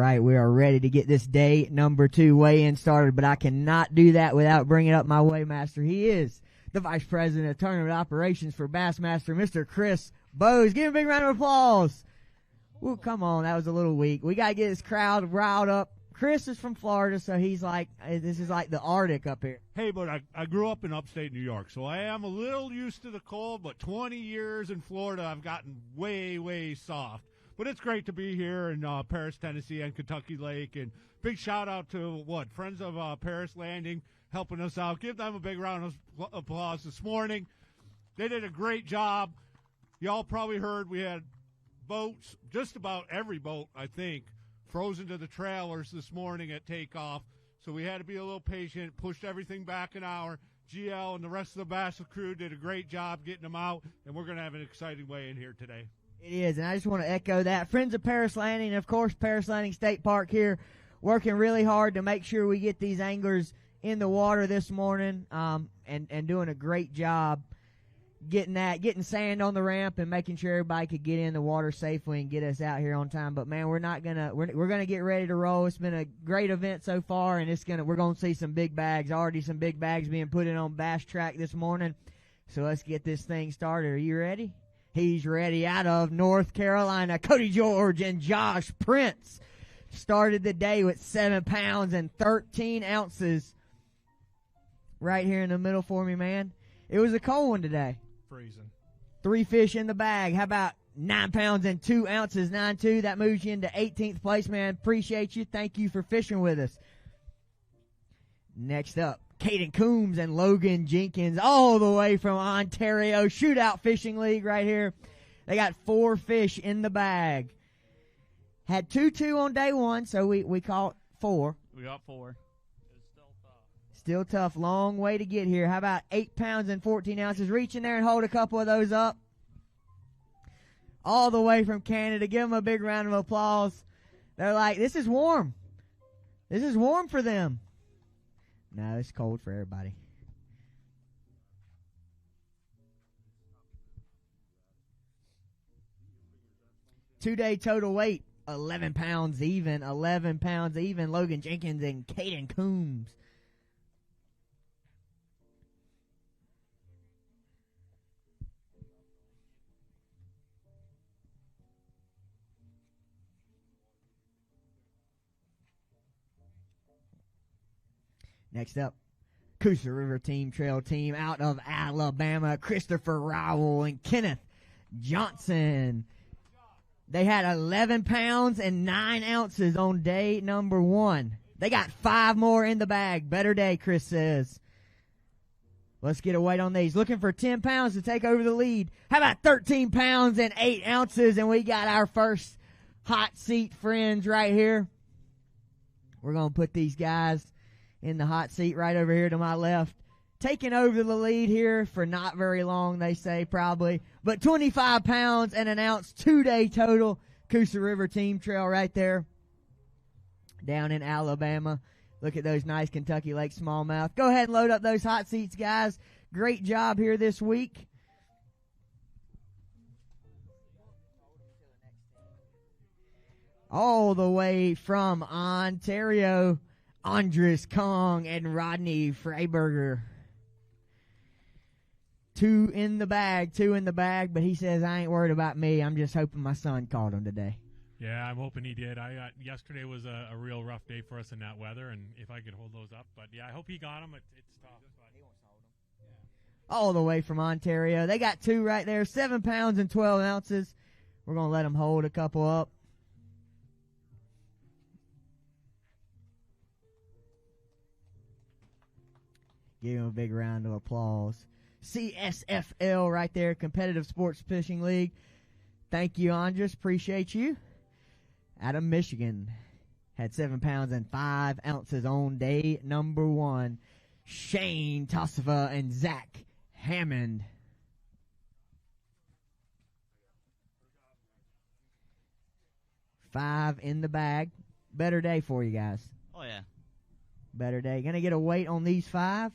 right, we are ready to get this day number 2 weigh-in started, but I cannot do that without bringing up my weighmaster. He is the Vice President of Tournament Operations for Bassmaster, Mr. Chris Bose. Give him a big round of applause. Ooh, come on, that was a little weak. We got to get this crowd riled up. Chris is from Florida, so he's like, this is like the Arctic up here. Hey, but I grew up in upstate New York, so I am a little used to the cold, but 20 years in Florida, I've gotten way, way soft. But it's great to be here in Paris, Tennessee, and Kentucky Lake. And big shout-out to, Friends of Paris Landing helping us out. Give them a big round of applause this morning. They did a great job. Y'all probably heard we had boats, just about every boat, I think, frozen to the trailers this morning at takeoff. So we had to be a little patient, pushed everything back an hour. GL and the rest of the Bass crew did a great job getting them out, and we're going to have an exciting weigh-in here today. It is, and I just want to echo that. Friends of Paris Landing, and of course, Paris Landing State Park here, working really hard to make sure we get these anglers in the water this morning, and doing a great job getting sand on the ramp and making sure everybody could get in the water safely and get us out here on time. But man, we're gonna get ready to roll. It's been a great event so far, and we're gonna see some big bags. Already some big bags being put in on Bass Track this morning. So let's get this thing started. Are you ready? He's ready. Out of North Carolina, Cody George and Josh Prince started the day with 7 pounds and 13 ounces right here in the middle for me, man. It was a cold one today. Freezing. 3 fish in the bag. How about 9 pounds and 2 ounces, 9-2? That moves you into 18th place, man. Appreciate you. Thank you for fishing with us. Next up, Caden Coombs and Logan Jenkins, all the way from Ontario. Shootout Fishing League right here. They got 4 fish in the bag. Had 2-2 on day 1, so we caught 4. We got 4. Still tough. Long way to get here. How about 8 pounds and 14 ounces? Reach in there and hold a couple of those up. All the way from Canada. Give them a big round of applause. They're like, this is warm. This is warm for them. No, it's cold for everybody. Two-day total weight, 11 pounds even. 11 pounds even. Logan Jenkins and Caden Coombs. Next up, Coosa River Team Trail Team out of Alabama, Christopher Rowell and Kenneth Johnson. They had 11 pounds and 9 ounces on day number 1. They got 5 more in the bag. Better day, Chris says. Let's get a weight on these. Looking for 10 pounds to take over the lead. How about 13 pounds and 8 ounces? And we got our first hot seat friends right here. We're going to put these guys in the hot seat right over here to my left. Taking over the lead here for not very long, they say, probably. But 25 pounds and an ounce, 2-day total. Coosa River Team Trail right there down in Alabama. Look at those nice Kentucky Lake smallmouth. Go ahead and load up those hot seats, guys. Great job here this week. All the way from Ontario, Andres Kong and Rodney Freiberger. 2 in the bag, but he says, I ain't worried about me. I'm just hoping my son caught him today. Yeah, I'm hoping he did. Yesterday was a real rough day for us in that weather, and if I could hold those up. But, yeah, I hope he got them. It's tough. But he wants to hold them. Yeah. All the way from Ontario. They got 2 right there, 7 pounds and 12 ounces. We're going to let them hold a couple up. Give him a big round of applause. CSFL right there, Competitive Sports Fishing League. Thank you, Andres. Appreciate you. Out of Michigan. Had 7 pounds and 5 ounces on day number 1. Shane Tossifa and Zach Hammond. Five in the bag. Better day for you guys. Oh, yeah. Better day. Gonna get a weight on these 5.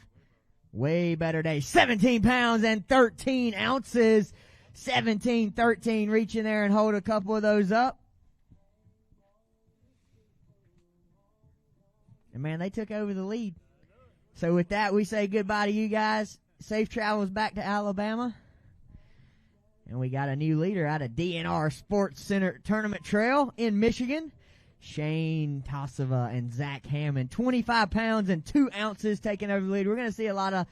Way better day. 17 pounds and 13 ounces. 17, 13. Reach in there and hold a couple of those up. And, man, they took over the lead. So, with that, we say goodbye to you guys. Safe travels back to Alabama. And we got a new leader out of DNR Sports Center Tournament Trail in Michigan. Shane Tosova and Zach Hammond. 25 pounds and 2 ounces taking over the lead. We're going to see a lot of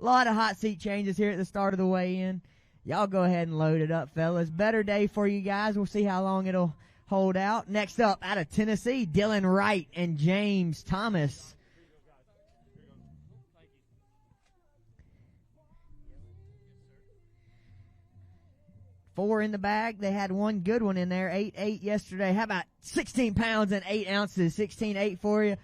hot seat changes here at the start of the weigh-in. Y'all go ahead and load it up, fellas. Better day for you guys. We'll see how long it'll hold out. Next up, out of Tennessee, Dylan Wright and James Thomas. Four in the bag. They had one good one in there. 8-8 yesterday. How about 16 pounds and 8 ounces? 16-8 for you.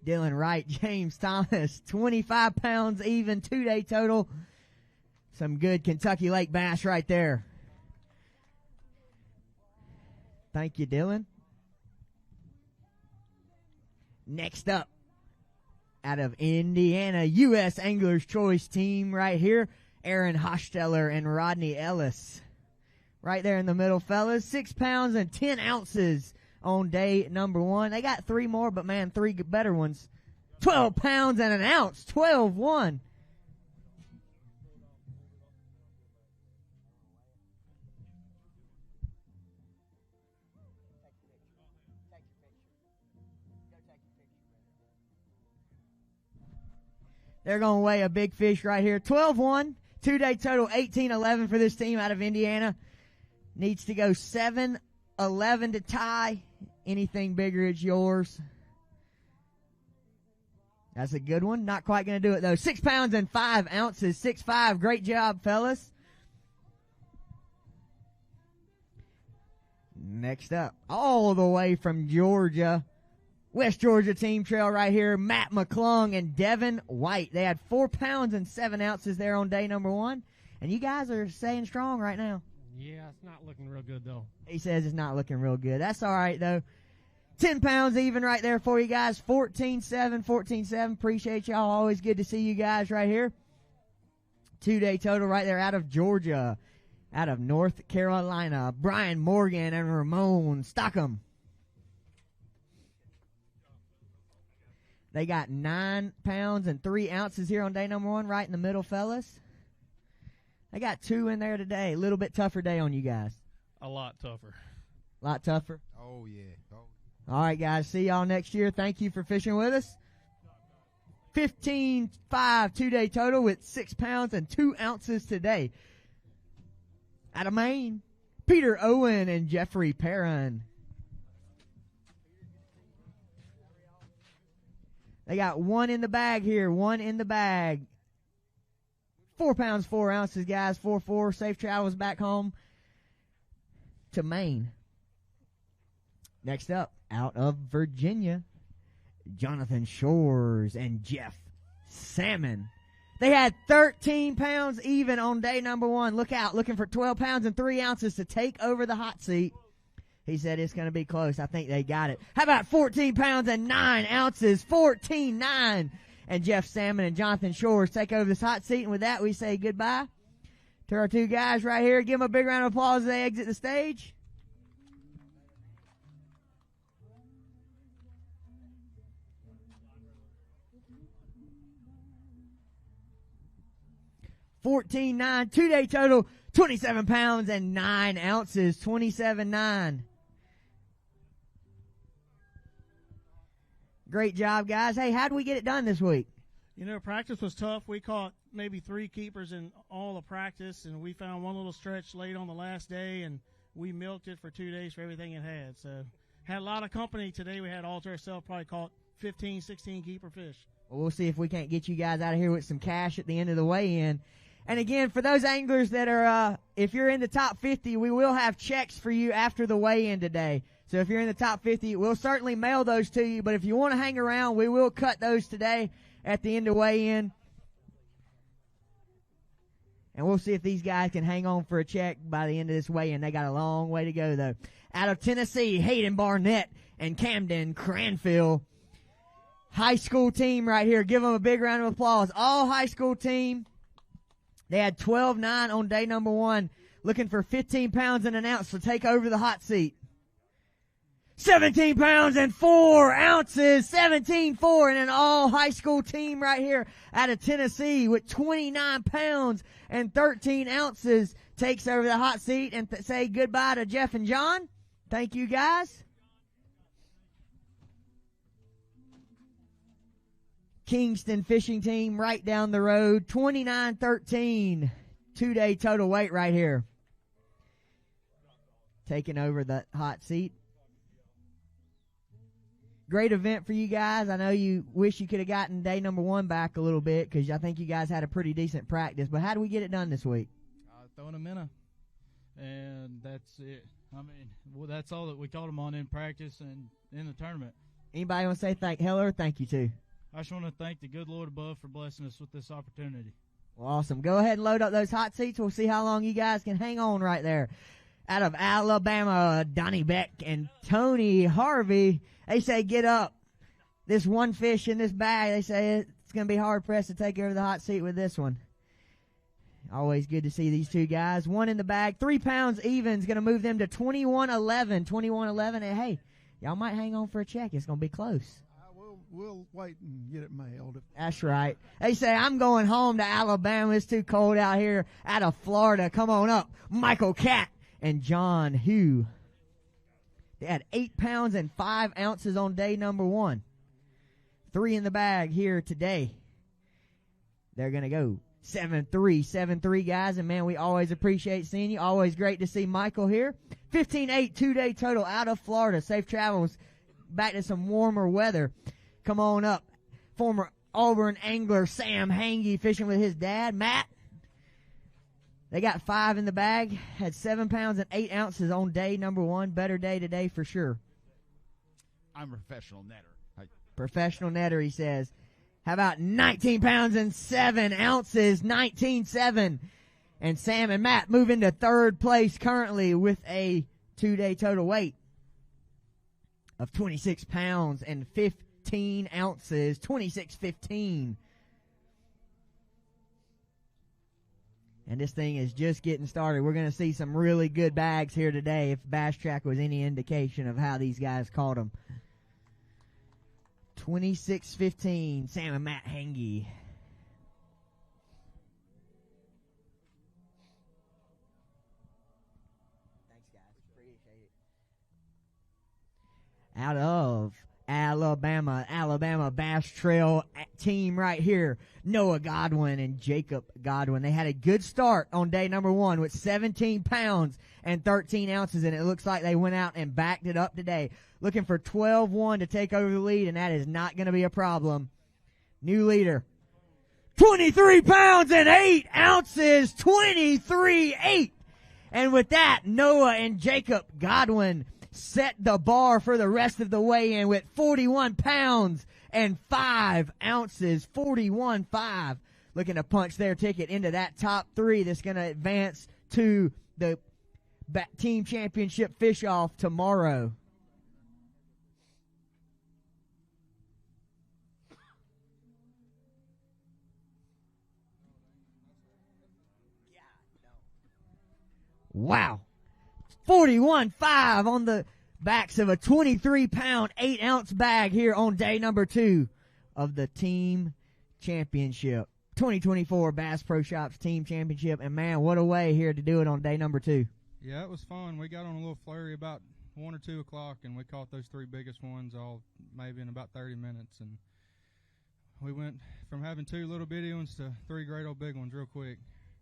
Dylan Wright, James Thomas, 25 pounds even, 2-day total. Some good Kentucky Lake bass right there. Thank you, Dylan. Next up, out of Indiana, U.S. Anglers Choice team right here, Aaron Hosteller and Rodney Ellis. Right there in the middle, fellas. 6 pounds and 10 ounces on day number 1. They got 3 more, but, man, 3 better ones. 12 pounds and an ounce, 12-1. They're going to weigh a big fish right here. 12-1, 2-day total, 18-11 for this team out of Indiana. Needs to go 7-11 to tie. Anything bigger, it's yours. That's a good one. Not quite going to do it, though. 6 pounds and 5 ounces, 6'5". Great job, fellas. Next up, all the way from Georgia, West Georgia Team Trail right here, Matt McClung and Devin White. They had 4 pounds and 7 ounces there on day number 1. And you guys are staying strong right now. Yeah, it's not looking real good, though. He says it's not looking real good. That's all right, though. 10 pounds even right there for you guys. 14-7, 14-7. Appreciate y'all. Always good to see you guys right here. 2-day total right there out of Georgia. Out of North Carolina, Brian Morgan and Ramon Stockham. They got 9 pounds and 3 ounces here on day number 1, right in the middle, fellas. They got 2 in there today. A little bit tougher day on you guys. A lot tougher. A lot tougher? Oh, yeah. Oh. All right, guys. See y'all next year. Thank you for fishing with us. 15-5 2-day total with 6 pounds and 2 ounces today. Out of Maine, Peter Owen and Jeffrey Perrin. They got 1 in the bag here, 1 in the bag. 4 pounds, 4 ounces, guys, 4-4. Safe travels back home to Maine. Next up, out of Virginia, Jonathan Shores and Jeff Salmon. They had 13 pounds even on day number 1. Look out, looking for 12 pounds and 3 ounces to take over the hot seat. He said it's going to be close. I think they got it. How about 14 pounds and 9 ounces? 14-9. And Jeff Salmon and Jonathan Shores take over this hot seat. And with that, we say goodbye to our 2 guys right here. Give them a big round of applause as they exit the stage. $14-9, 2-day total, 27 pounds and 9 ounces, 27-9. Great job, guys. Hey, how did we get it done this week? You know, practice was tough. We caught maybe 3 keepers in all the practice, and we found one little stretch late on the last day, and we milked it for 2 days for everything it had. So, had a lot of company today. We had all to ourselves, probably caught 15, 16 keeper fish. Well, we'll see if we can't get you guys out of here with some cash at the end of the weigh-in. And again, for those anglers that are, if you're in the top 50, we will have checks for you after the weigh-in today. So if you're in the top 50, we'll certainly mail those to you. But if you want to hang around, we will cut those today at the end of weigh-in. And we'll see if these guys can hang on for a check by the end of this weigh-in. They got a long way to go, though. Out of Tennessee, Hayden Barnett and Camden Cranfield. high school team right here. Give them a big round of applause. All high school team. They had 12-9 on day number 1, looking for 15 pounds and an ounce to take over the hot seat. 17 pounds and 4 ounces, 17-4, and an all high school team right here out of Tennessee with 29 pounds and 13 ounces takes over the hot seat. And say goodbye to Jeff and John. Thank you, guys. Kingston fishing team right down the road, 29-13, 2-day total weight right here. Taking over the hot seat. Great event for you guys. I know you wish you could have gotten day number 1 back a little bit because I think you guys had a pretty decent practice. But how did we get it done this week? Throwing them in and that's it. I mean, well, that's all that we called them on in practice and in the tournament. Anybody want to say thank Heller? Thank you too. I just want to thank the good Lord above for blessing us with this opportunity. Well, awesome. Go ahead and load up those hot seats. We'll see how long you guys can hang on right there. Out of Alabama, Donnie Beck and Tony Harvey. They say get up. This one fish in this bag, they say it's going to be hard pressed to take over the hot seat with this one. Always good to see these two guys. One in the bag, 3 pounds even is going to move them to 21-11. 21-11. And hey, y'all might hang on for a check. It's going to be close. We'll wait and get it mailed. That's right. They say, I'm going home to Alabama. It's too cold out here. Out of Florida. Come on up. Michael Catt and John Hugh. They had 8 pounds and 5 ounces on day number 1. 3 in the bag here today. They're going to go 7-3, 7-3, guys. And, man, we always appreciate seeing you. Always great to see Michael here. 15-8, 2-day total out of Florida. Safe travels back to some warmer weather. Come on up. Former Auburn angler Sam Hangy fishing with his dad, Matt. They got 5 in the bag. Had 7 pounds and 8 ounces on day number 1. Better day today for sure. I'm a professional netter. Professional netter, he says. How about 19 pounds and 7 ounces, 19-7. And Sam and Matt move into 3rd place currently with a 2-day total weight of 26 pounds and 15 ounces, 26-15. And this thing is just getting started. We're going to see some really good bags here today if Bass Track was any indication of how these guys caught them. 26-15, Sam and Matt Hangy. Thanks, guys. Appreciate it. Out of Alabama Bass Trail team right here, Noah Godwin and Jacob Godwin. They had a good start on day number 1 with 17 pounds and 13 ounces, and it looks like they went out and backed it up today. Looking for 12-1 to take over the lead, and that is not going to be a problem. New leader, 23 pounds and 8 ounces, 23-8. And with that, Noah and Jacob Godwin set the bar for the rest of the weigh-in with 41 pounds and 5 ounces, 41-5. Looking to punch their ticket into that top 3 that's going to advance to the team championship fish-off tomorrow. Wow. 41-5 on the backs of a 23-pound, 8-ounce bag here on day number 2 of the team championship. 2024 Bass Pro Shops team championship. And, man, what a way here to do it on day number 2. Yeah, it was fun. We got on a little flurry about 1 or 2 o'clock, and we caught those 3 biggest ones all maybe in about 30 minutes. And we went from having 2 little bitty ones to 3 great old big ones real quick.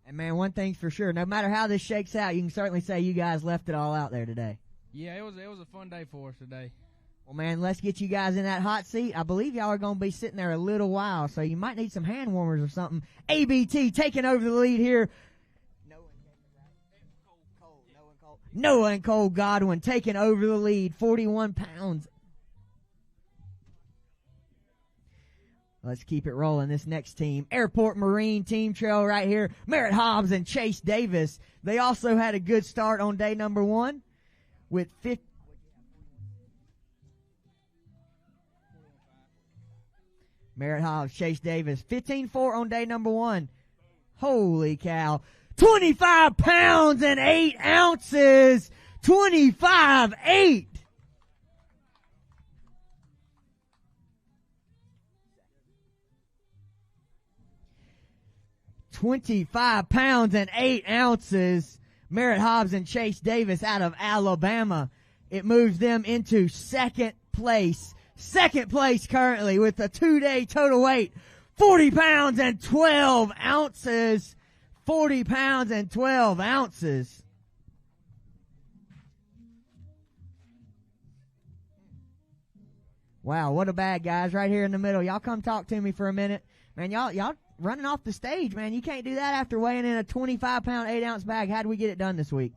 And, man, one thing's for sure. No matter how this shakes out, you can certainly say you guys left it all out there today. Yeah, it was a fun day for us today. Well, man, let's get you guys in that hot seat. I believe y'all are going to be sitting there a little while, so you might need some hand warmers or something. ABT taking over the lead here. Noah and Cole Godwin taking over the lead, 41 pounds. Let's keep it rolling. This next team, Airport Marine Team Trail right here. Merritt Hobbs and Chase Davis. They also had a good start on day number 1 with 50. Merritt Hobbs, Chase Davis, 15-4 on day number 1. Holy cow. 25 pounds and 8 ounces. 25-8. £25 and 8 ounces. Merritt Hobbs and Chase Davis out of Alabama. It moves them into second place. Second place currently with a 2-day total weight. 40 pounds and 12 ounces. 40 pounds and 12 ounces. Wow, what a bag, guys, right here in the middle. Y'all come talk to me for a minute. Man, y'all running off the stage, man. You can't do that after weighing in a 25-pound, 8-ounce bag. How'd we get it done this week?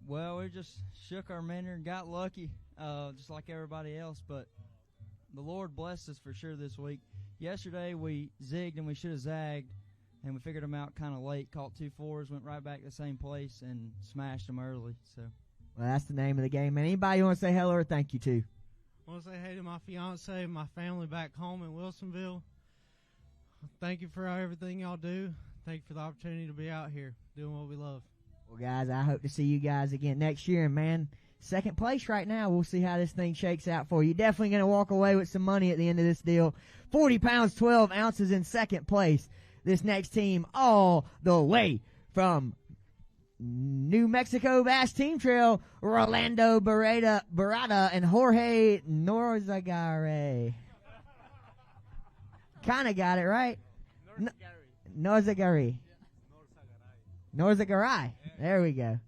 Well, we just shook our minnow and got lucky, just like everybody else. But the Lord blessed us for sure this week. Yesterday we zigged and we should have zagged, and we figured them out kind of late. Caught 2 4s, went right back to the same place, and smashed them early. So, well, that's the name of the game, man. Anybody you want to say hello or thank you to? I want to say hey to my fiance and my family back home in Wilsonville. Thank you for everything y'all do. Thank you for the opportunity to be out here doing what we love. Well, guys, I hope to see you guys again next year. And, man, second place right now. We'll see how this thing shakes out for you. Definitely going to walk away with some money at the end of this deal. 40 pounds, 12 ounces in second place. This next team all the way from New Mexico Bass Team Trail, Rolando Barada and Jorge Norzagare. Kind of got it right. Norzagare. Norzagaray. There we go.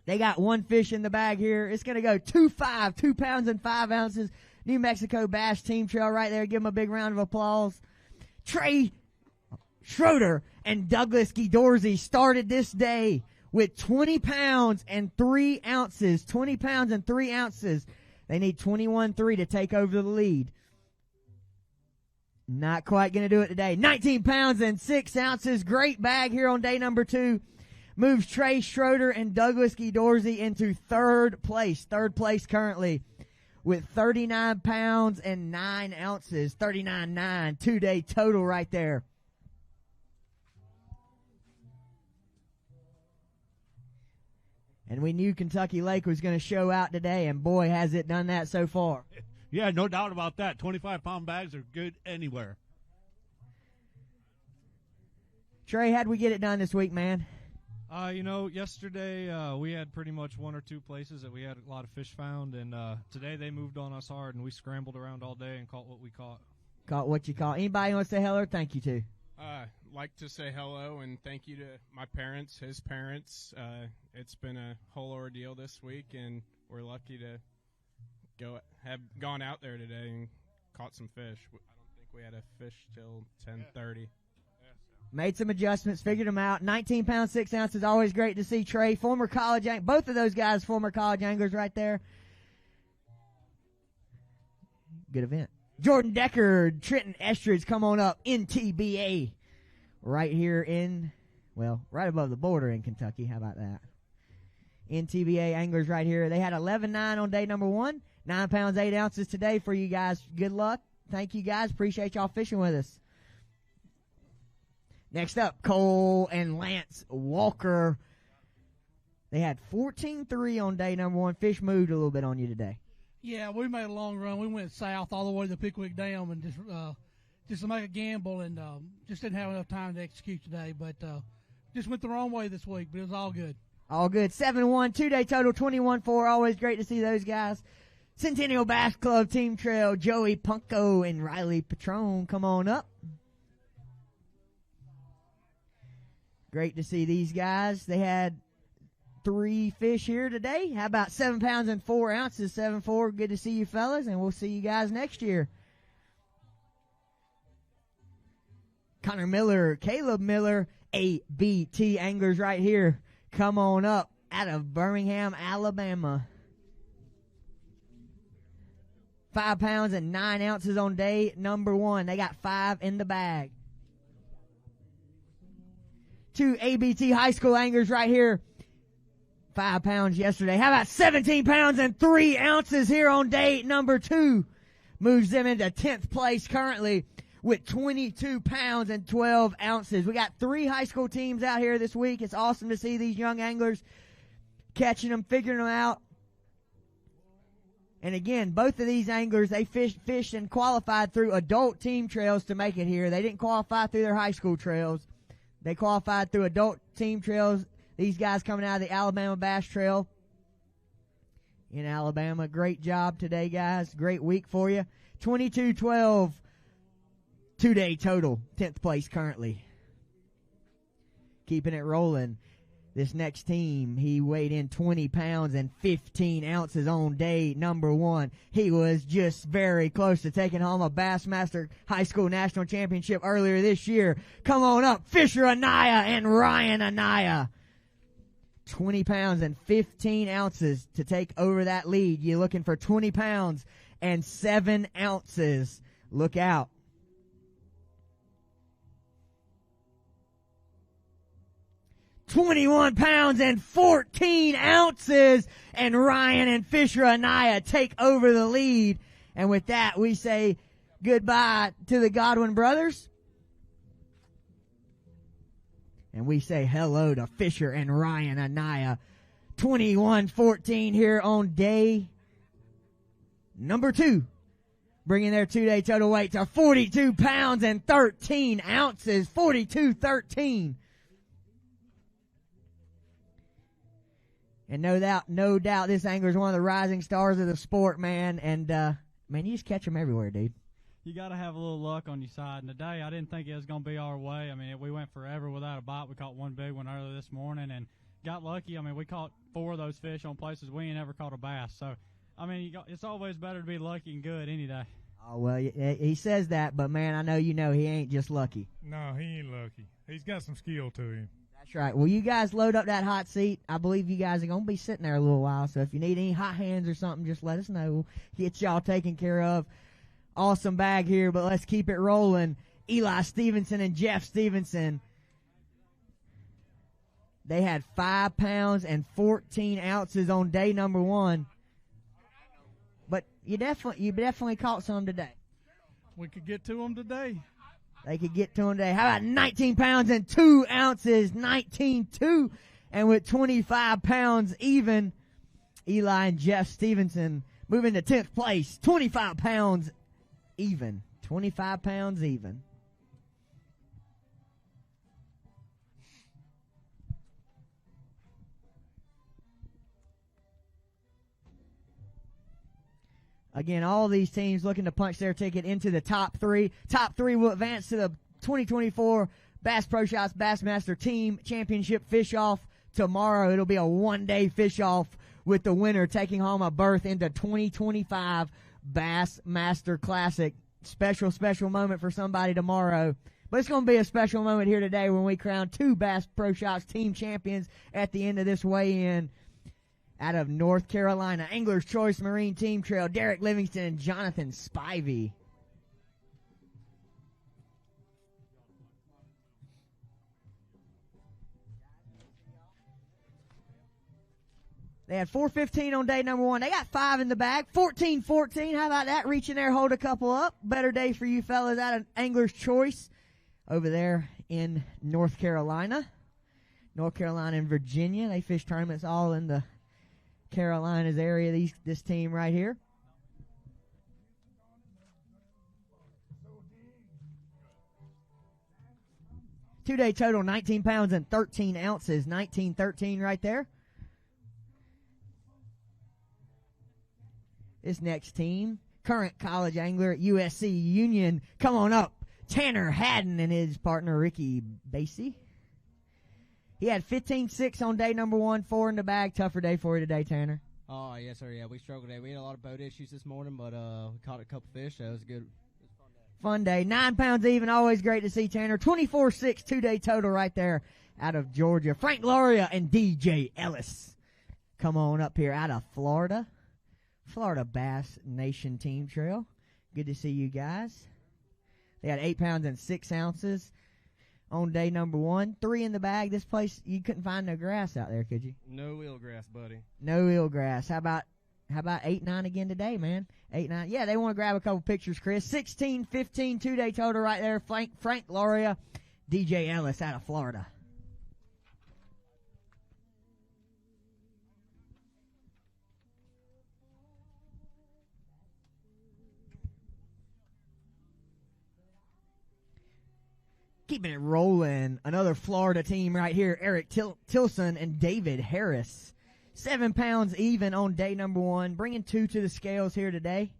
They got 1 fish in the bag here. It's going to go 2.5, 2 pounds and 5 ounces. New Mexico Bass Team Trail right there. Give them a big round of applause. Trey Schroeder and Douglas Gidorsey started this day with 20 pounds and 3 ounces. 20 pounds and 3 ounces. They need 21-3 to take over the lead. Not quite going to do it today. 19 pounds and 6 ounces. Great bag here on day number 2. Moves Trey Schroeder and Douglas Gidorsey into third place. Third place currently with 39 pounds and 9 ounces. 39.9. 2-day total right there. And we knew Kentucky Lake was going to show out today, and boy, has it done that so far. Yeah, no doubt about that. 25-pound bags are good anywhere. Trey, how'd we get it done this week, man? Yesterday we had pretty much 1 or 2 places that we had a lot of fish found, and today they moved on us hard, and we scrambled around all day and caught what we caught. Caught what you caught. Anybody want to say hello or thank you to? Like to say hello and thank you to my parents, his parents. It's been a whole ordeal this week, and we're lucky to have gone out there today and caught some fish. I don't think we had a fish till 10:30. Made some adjustments, figured them out. 19 pounds, 6 ounces. Always great to see Trey. Former college angler. Both of those guys, former college anglers right there. Good event. Jordan Decker, Trenton Estridge, come on up. NTBA. Right here right above the border in Kentucky. How about that? NTBA anglers right here. They had 11.9 on day number 1. 9 pounds, 8 ounces today for you guys. Good luck. Thank you guys. Appreciate y'all fishing with us. Next up, Cole and Lance Walker. They had 14.3 on day number 1. Fish moved a little bit on you today. Yeah, we made a long run. We went south all the way to the Pickwick Dam and just to make a gamble, and just didn't have enough time to execute today. But just went the wrong way this week, but it was all good. All good. 7-1, 2-day total, 21-4. Always great to see those guys. Centennial Bass Club Team Trail, Joey Punko and Riley Patron, come on up. Great to see these guys. They had 3 fish here today. How about 7 pounds and 4 ounces? 7-4. Good to see you fellas, and we'll see you guys next year. Connor Miller, Caleb Miller, ABT anglers right here. Come on up out of Birmingham, Alabama. 5 pounds and 9 ounces on day number 1. They got 5 in the bag. 2 ABT high school anglers right here. 5 pounds yesterday. How about 17 pounds and 3 ounces here on day number 2? moves them into 10th place currently with 22 pounds and 12 ounces. We got 3 high school teams out here this week. It's awesome to see these young anglers catching them, figuring them out. And again, both of these anglers, they fished and qualified through adult team trails to make it here. They didn't qualify through their high school trails. They qualified through adult team trails. These guys coming out of the Alabama Bass Trail in Alabama. Great job today, guys. Great week for you. 22-12, 2-day total. 10th place currently. Keeping it rolling. This next team, he weighed in 20 pounds and 15 ounces on day number 1. He was just very close to taking home a Bassmaster High School National Championship earlier this year. Come on up, Fisher Anaya and Ryan Anaya. 20 pounds and 15 ounces to take over that lead. You're looking for 20 pounds and 7 ounces. Look out. $21 pounds and 14 ounces, and Ryan and Fisher Anaya take over the lead. And with that, we say goodbye to the Godwin brothers. And we say hello to Fisher and Ryan Anaya. 21-14 here on day number 2. Bringing their 2-day total weight to 42 pounds and 13 ounces. 42-13. And no doubt this angler is one of the rising stars of the sport, man. And, man, you just catch them everywhere, dude. You got to have a little luck on your side. And today, I didn't think it was going to be our way. I mean, we went forever without a bite. We caught one big one earlier this morning and got lucky. I mean, we caught 4 of those fish on places we ain't ever caught a bass. So, I mean, it's always better to be lucky and good any day. Oh, well, he says that, but, man, I know you know he ain't just lucky. No, he ain't lucky. He's got some skill to him. That's right. Well, you guys load up that hot seat. I believe you guys are going to be sitting there a little while, so if you need any hot hands or something, just let us know. We'll get y'all taken care of. Awesome bag here, but let's keep it rolling. Eli Stevenson and Jeff Stevenson. They had 5 pounds and 14 ounces on day number 1. But you definitely caught some today. We could get to them today. They could get to them today. How about 19 pounds and 2 ounces? 19-2. And with 25 pounds even, Eli and Jeff Stevenson moving to 10th place. 25 pounds even. 25 pounds even. Again, all these teams looking to punch their ticket into the top 3. Top 3 will advance to the 2024 Bass Pro Shots Bassmaster Team Championship fish-off tomorrow. It'll be a 1-day fish-off with the winner taking home a berth into 2025 Bassmaster Classic. Special moment for somebody tomorrow. But it's going to be a special moment here today when we crown 2 Bass Pro Shots Team Champions at the end of this weigh-in. Out of North Carolina, Angler's Choice Marine Team Trail, Derek Livingston and Jonathan Spivey. They had 4:15 on day number 1. They got 5 in the bag. 14-14. How about that? Reach in there, hold a couple up. Better day for you fellas out of Angler's Choice over there in North Carolina. North Carolina and Virginia. They fish tournaments all in the Carolinas area, this team right here. Two-day total, 19 pounds and 13 ounces. 19-13 right there. This next team, current college angler at USC Union. Come on up. Tanner Haddon and his partner Ricky Bassey. He had 15-6 on day number 1, 4 in the bag. Tougher day for you today, Tanner. Oh, yes, sir. Yeah, we struggled today. We had a lot of boat issues this morning, but we caught a couple fish, so it was good. Fun day. 9 pounds even. Always great to see Tanner. 24-6, 2-day total right there out of Georgia. Frank Loria and DJ Ellis. Come on up here out of Florida. Florida Bass Nation Team Trail. Good to see you guys. They had 8 pounds and 6 ounces on day number 1. 3 in the bag. This place, you couldn't find no grass out there, could you? No eelgrass, buddy. No eelgrass. How about How about 8-9 again today, man? 8-9. Yeah, they want to grab a couple pictures, Chris. 16-15 two-day total right there. Frank Loria, DJ Ellis out of Florida. Keeping it rolling. Another Florida team right here. Eric Tilson and David Harris. 7 pounds even on day number 1. Bringing 2 to the scales here today.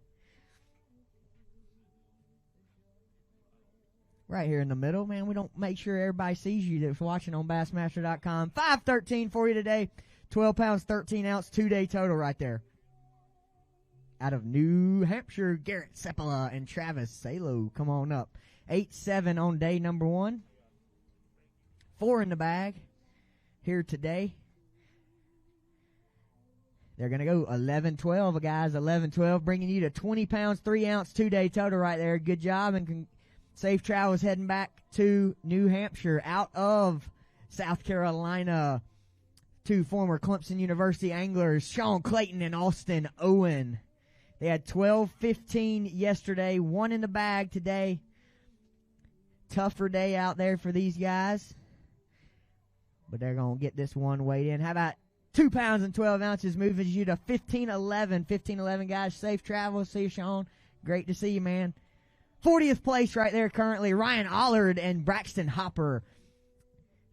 Right here in the middle, man. We don't make sure everybody sees you that's watching on Bassmaster.com. 513 for you today. 12 pounds, 13 ounce, 2-day total right there. Out of New Hampshire, Garrett Seppala and Travis Salo. Come on up. 8-7 on day number 1. 4 in the bag here today. They're going to go 11-12, guys. 11-12, bringing you to 20 pounds, 3 ounce, 2-day total right there. Good job, and safe travels heading back to New Hampshire out of South Carolina. 2 former Clemson University anglers, Sean Clayton and Austin Owen. They had 12-15 yesterday, 1 in the bag today. Tougher day out there for these guys, but they're going to get this one weighed in. How about 2 pounds and 12 ounces moving you to 15-11. 15-11, guys. Safe travels. See you, Sean. Great to see you, man. 40th place right there currently. Ryan Allard and Braxton Hopper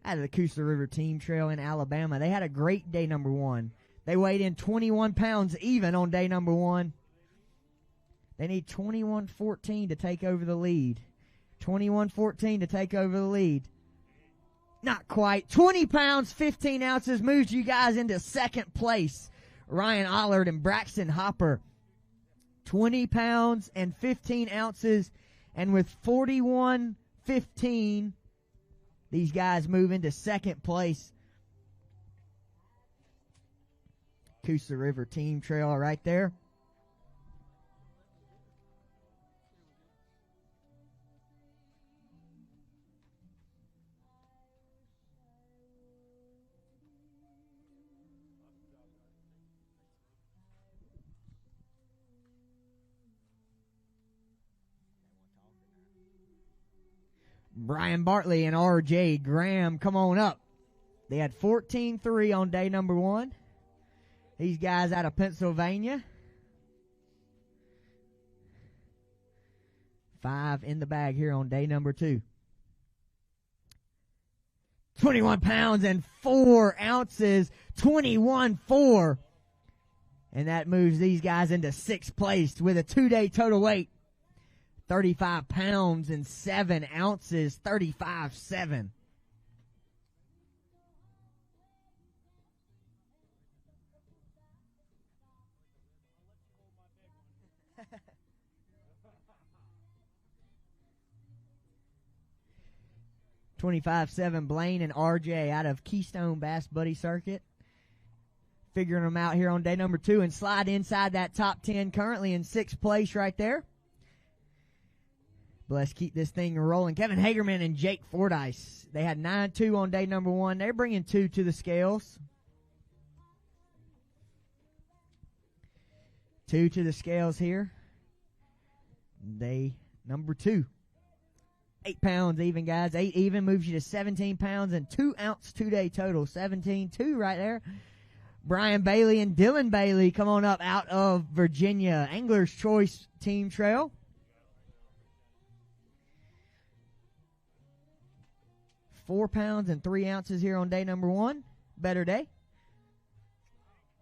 out of the Coosa River Team Trail in Alabama. They had a great day number 1. They weighed in 21 pounds even on day number 1. They need 21-14 to take over the lead. 21-14 to take over the lead. Not quite. 20 pounds, 15 ounces moves you guys into second place. Ryan Allard and Braxton Hopper. 20 pounds and 15 ounces. And with 41-15, these guys move into second place. Coosa River Team Trail right there. Brian Bartley and R.J. Graham, come on up. They had 14-3 on day number 1. These guys out of Pennsylvania. 5 in the bag here on day number 2. 21 pounds and 4 ounces. 21-4. And that moves these guys into 6th place with a 2-day total weight. 35 pounds and 7 ounces, 35-7. $25-7 Blaine and RJ out of Keystone Bass Buddy Circuit. Figuring them out here on day number 2 and slide inside that top 10, currently in 6th place right there. Bless keep this thing rolling. Kevin Hagerman and Jake Fordyce. They had 9-2 on day number 1. They're bringing 2 to the scales. 2 to the scales here. Day number 2. 8 pounds even, guys. 8 even moves you to 17 pounds and 2 ounce 2-day total. 17-2 right there. Brian Bailey and Dylan Bailey come on up out of Virginia. Angler's Choice Team Trail. 4 pounds and 3 ounces here on day number 1. Better day.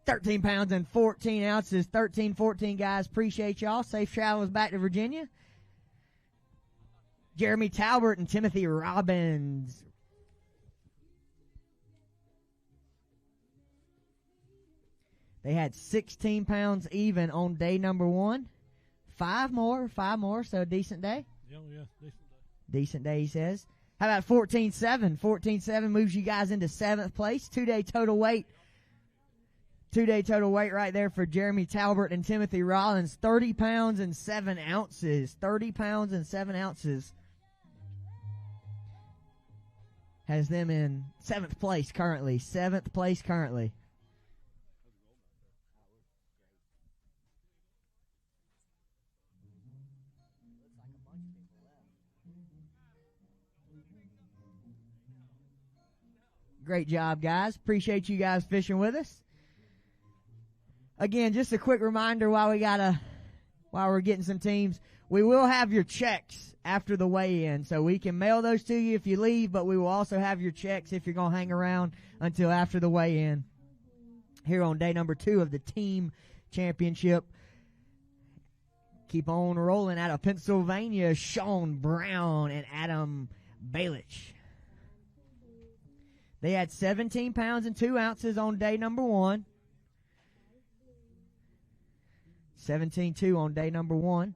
13 pounds and 14 ounces. 13-14, guys. Appreciate y'all. Safe travels back to Virginia. Jeremy Talbert and Timothy Robbins. They had 16 pounds even on day number 1. 5 more, so a decent day. Yeah, decent day. Decent day, he says. How about 14-7? 14-7 moves you guys into 7th place. 2-day total weight. 2-day total weight right there for Jeremy Talbert and Timothy Rollins. 30 pounds and 7 ounces. 30 pounds and 7 ounces. Has them in 7th place currently. 7th place currently. Great job, guys. Appreciate you guys fishing with us. Again, just a quick reminder while we're getting some teams, we will have your checks after the weigh-in, so we can mail those to you if you leave, but we will also have your checks if you're going to hang around until after the weigh-in here on day number 2 of the team championship. Keep on rolling out of Pennsylvania, Sean Brown and Adam Balich. They had 17 pounds and 2 ounces on day number 1. 17.2 on day number 1.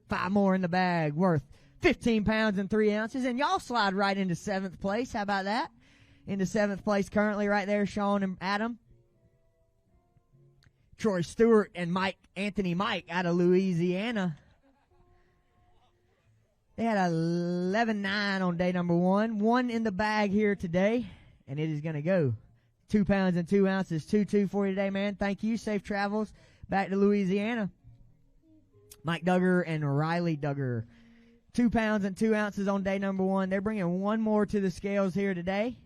5 more in the bag worth 15 pounds and 3 ounces. And y'all slide right into 7th place. How about that? Into 7th place currently right there, Sean and Adam. Troy Stewart and Anthony Mike out of Louisiana. They had 11.9 on day number 1. 1 in the bag here today. And it is going to go 2 pounds and 2 ounces. 2-2 for you today, man. Thank you. Safe travels back to Louisiana. Mike Duggar and Riley Duggar. 2 pounds and 2 ounces on day number 1. They're bringing 1 more to the scales here today.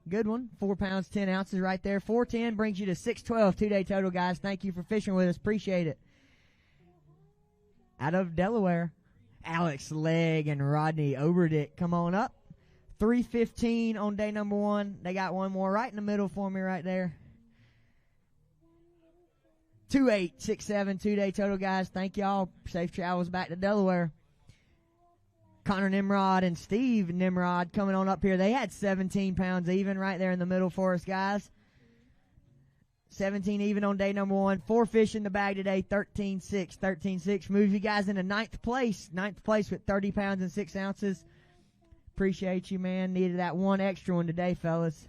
Good one. 4 pounds, 10 ounces right there. 410 brings you to 612 2-day total, guys. Thank you for fishing with us. Appreciate it. Out of Delaware, Alex Legg and Rodney Oberdick, come on up. 315 on day number 1. They got 1 more right in the middle for me right there. 2867 2-day total, guys. Thank y'all. Safe travels back to Delaware. Connor Nimrod and Steve Nimrod coming on up here. They had 17 pounds even right there in the middle for us, guys. 17 even on day number 1. 4 fish in the bag today. 13.6. 13.6 moves you guys into 9th place. 9th place with 30 pounds and 6 ounces. Appreciate you, man. Needed that 1 extra one today, fellas.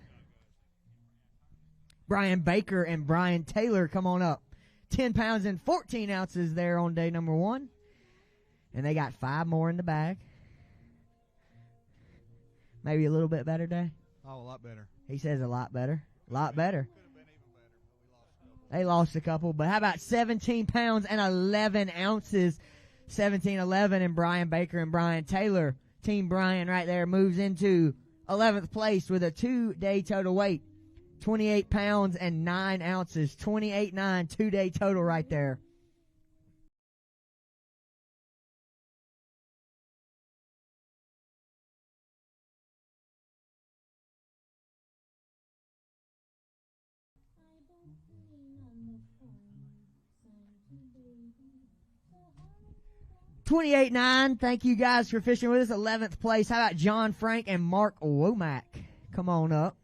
Brian Baker and Brian Taylor, come on up. 10 pounds and 14 ounces there on day number 1. And they got 5 more in the bag. Maybe a little bit better day. Oh, a lot better. He says a lot better. A lot better. They lost a couple, but how about 17 pounds and 11 ounces? 17-11 and Brian Baker and Brian Taylor. Team Brian right there moves into 11th place with a 2-day total weight. 28 pounds and 9 ounces. 28.9 2-day total right there. $28.9. Thank you guys for fishing with us. 11th place. How about John Frank and Mark Womack? Come on up.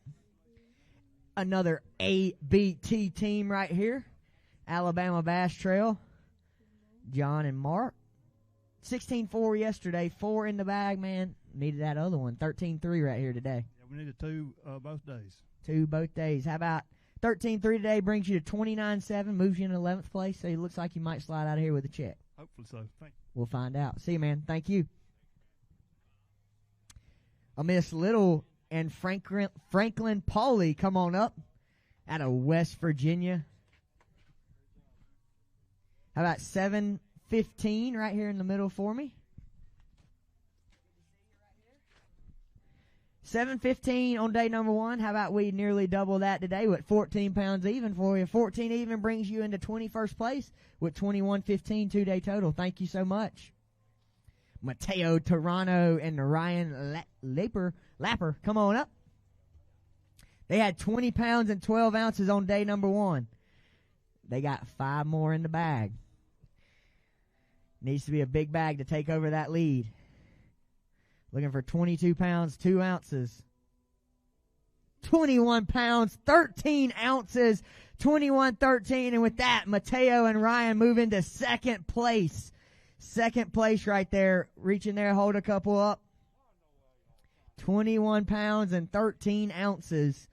Another ABT team right here. Alabama Bass Trail. John and Mark. 16-4 yesterday. 4 in the bag, man. Needed that other one. 13-3 right here today. Yeah, we needed 2 both days. 2 both days. How about 13-3 today brings you to 29.7, moves you in 11th place, so it looks like you might slide out of here with a check. Hopefully so. Thank you. We'll find out. See you, man. Thank you. Miss Little and Franklin Pauly, come on up out of West Virginia. How about 7:15 right here in the middle for me? 7:15 on day number 1. How about we nearly double that today with 14 pounds even for you? 14 even brings you into 21st place with 21.15 2-day total. Thank you so much. Mateo Toronto and Ryan Lapper, come on up. They had 20 pounds and 12 ounces on day number 1. They got 5 more in the bag. Needs to be a big bag to take over that lead. Looking for 22 pounds, 2 ounces. 21 pounds, 13 ounces, 21-13. And with that, Mateo and Ryan move into 2nd place. 2nd place right there. Reach in there, hold a couple up. 21 pounds and 13 ounces.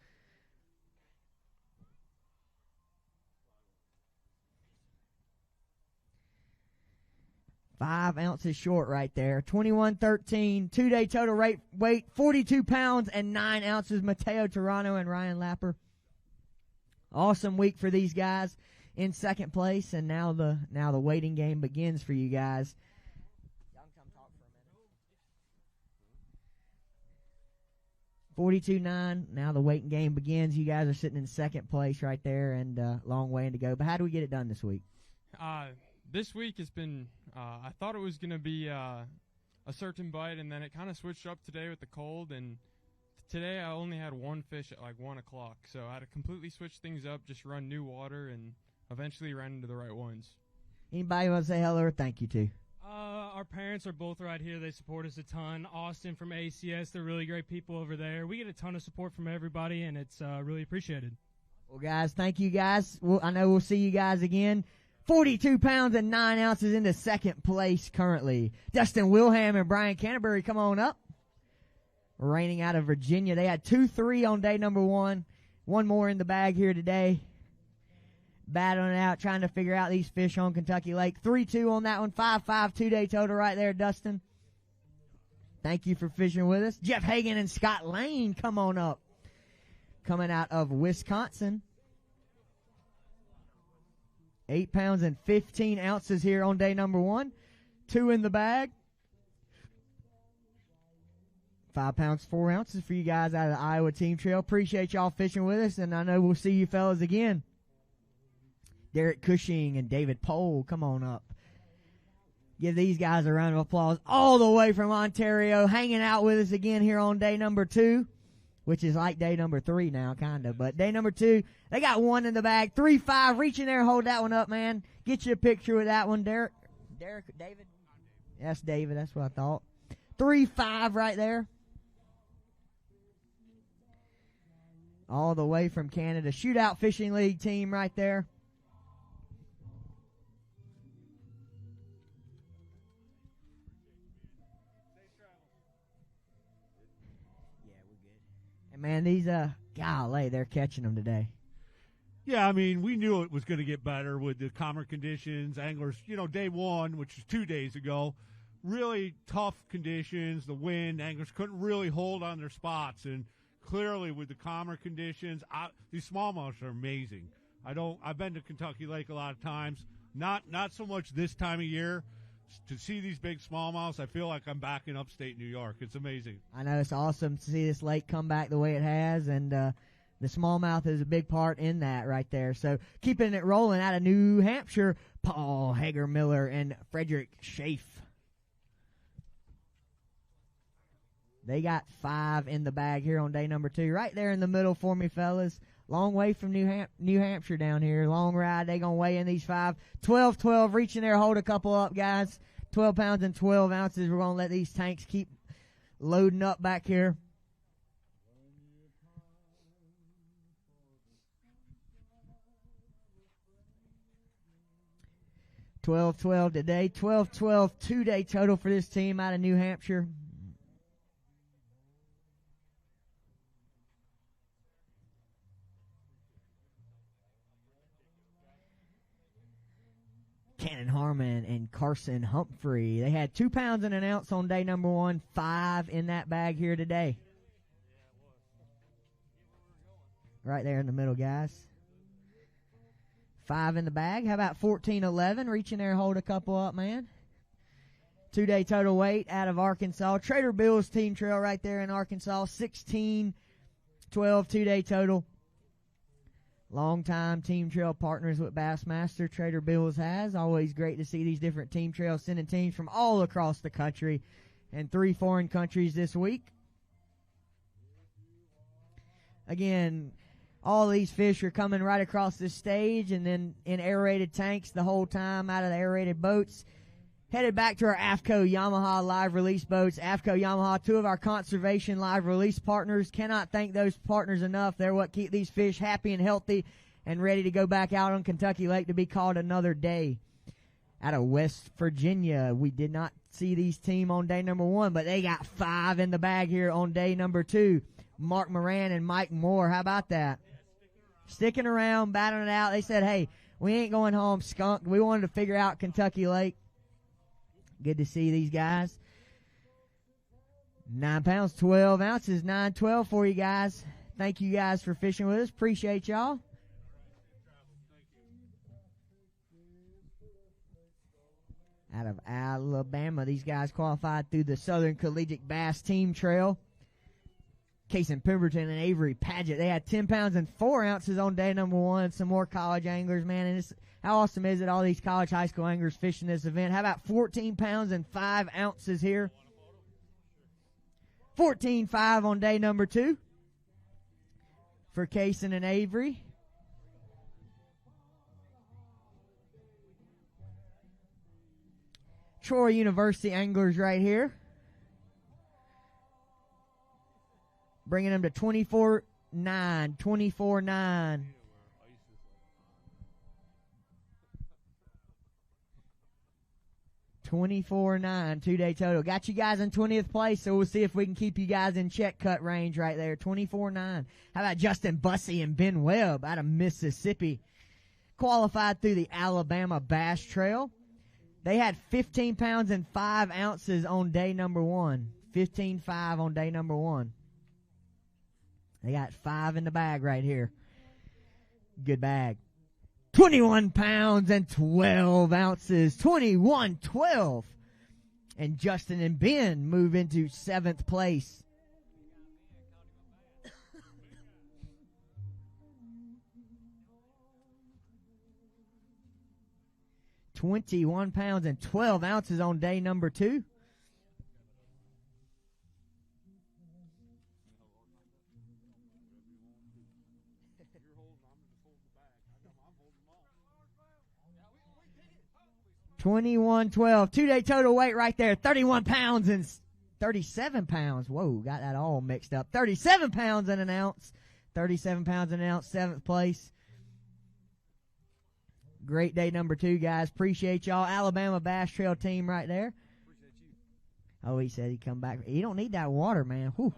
Five ounces short right there. 21-13. 2-day total weight, 42 pounds and 9 ounces. Mateo Toronto and Ryan Lapper. Awesome week for these guys in 2nd place, and now the waiting game begins for you guys. Y'all can come talk for a minute. 42-9. Now the waiting game begins. You guys are sitting in second place right there, and long way to go. But how do we get it done this week? This week has been, I thought it was going to be a certain bite, and then it kind of switched up today with the cold, and today I only had one fish at like 1 o'clock, so I had to completely switch things up, just run new water, and eventually ran into the right ones. Anybody want to say hello or thank you to? Our parents are both right here. They support us a ton. Austin from ACS, they're really great people over there. We get a ton of support from everybody, and it's really appreciated. Well, guys, thank you, guys. I know we'll see you guys again. 42 pounds and 9 ounces into second place currently. Dustin Wilhelm and Brian Canterbury, come on up. Reigning out of Virginia. They had 2-3 on day number 1. One more in the bag here today. Battling it out, trying to figure out these fish on Kentucky Lake. 3-2 on that one. 5-5 2-day total right there, Dustin. Thank you for fishing with us. Jeff Hagan and Scott Lane, come on up. Coming out of Wisconsin. 8 pounds and 15 ounces here on day number 1. 2 in the bag. 5 pounds, 4 ounces for you guys out of the Iowa Team Trail. Appreciate y'all fishing with us, and I know we'll see you fellas again. Derek Cushing and David Pohl, come on up. Give these guys a round of applause all the way from Ontario, hanging out with us again here on day number 2, which is like day number 3 now, kind of. But day number 2, they got 1 in the bag. 3-5, reach in there, hold that one up, man. Get you a picture with that one, David? That's David, that's what I thought. 3-5 right there. All the way from Canada. Shootout Fishing League team right there. Man, these, golly, they're catching them today. Yeah, I mean, we knew it was going to get better with the calmer conditions. Anglers, day 1, which was 2 days ago, really tough conditions, the wind. Anglers couldn't really hold on their spots. And clearly with the calmer conditions, these smallmouths are amazing. I've been to Kentucky Lake a lot of times. Not so much this time of year. To see these big smallmouths, I feel like I'm back in upstate New York. It's amazing. I know, it's awesome to see this lake come back the way it has, and the smallmouth is a big part in that right there. So keeping it rolling out of New Hampshire, Paul Hager-Miller and Frederick Schaaf. They got 5 in the bag here on day number 2. Right there in the middle for me, fellas. Long way from New Hampshire down here. Long ride. They going to weigh in these 5. 12-12. Reach in there. Hold a couple up, guys. 12 pounds and 12 ounces. We're going to let these tanks keep loading up back here. $12-12 today. 12-12 2-day total for this team out of New Hampshire. Cannon Harmon and Carson Humphrey. They had 2 pounds and an ounce on day number 1, 5 in that bag here today. Right there in the middle, guys. 5 in the bag. How about 14-11? Reach in there, hold a couple up, man. 2-day total weight out of Arkansas. Trader Bill's Team Trail right there in Arkansas. 16-12 2-day total. Long-time Team Trail partners with Bassmaster. Trader Bill's has. Always great to see these different Team Trails sending teams from all across the country and 3 foreign countries this week. Again, all these fish are coming right across this stage and then in aerated tanks the whole time out of the aerated boats. Headed back to our AFCO Yamaha live release boats. AFCO Yamaha, 2 of our conservation live release partners. Cannot thank those partners enough. They're what keep these fish happy and healthy and ready to go back out on Kentucky Lake to be caught another day. Out of West Virginia, we did not see these team on day number 1, but they got 5 in the bag here on day number 2. Mark Moran and Mike Moore. How about that? Sticking around, battling it out. They said, hey, we ain't going home skunked. We wanted to figure out Kentucky Lake. Good to see these guys. 9 pounds, 12 ounces, 9-12 for you guys. Thank you guys for fishing with us. Appreciate y'all. Out of Alabama, these guys qualified through the Southern Collegiate Bass Team Trail. Case in Pemberton and Avery Paget. They had 10 pounds and 4 ounces on day number 1. Some more college anglers, man. And how awesome is it, all these college high school anglers fishing this event? How about 14 pounds and 5 ounces here? 14.5 on day number 2 for Kaysen and Avery. Troy University anglers right here, bringing them to 24.9, 24.9. $24.9 2-day total. Got you guys in 20th place, so we'll see if we can keep you guys in check cut range right there. 24.9. How about Justin Bussey and Ben Webb out of Mississippi? Qualified through the Alabama Bass Trail. They had 15 pounds and 5 ounces on day number 1. 15.5 on day number 1. They got 5 in the bag right here. Good bag. 21 pounds and 12 ounces. 21-12. And Justin and Ben move into 7th place. £21 pounds and 12 ounces on day number 2. $21.12. 2-day total weight right there. 31 pounds and 37 pounds. Whoa, got that all mixed up. 37 pounds and an ounce. 37 pounds and an ounce. 7th place. Great day number 2, guys. Appreciate y'all. Alabama Bass Trail team right there. Oh, he said he'd come back. You don't need that water, man. Whew.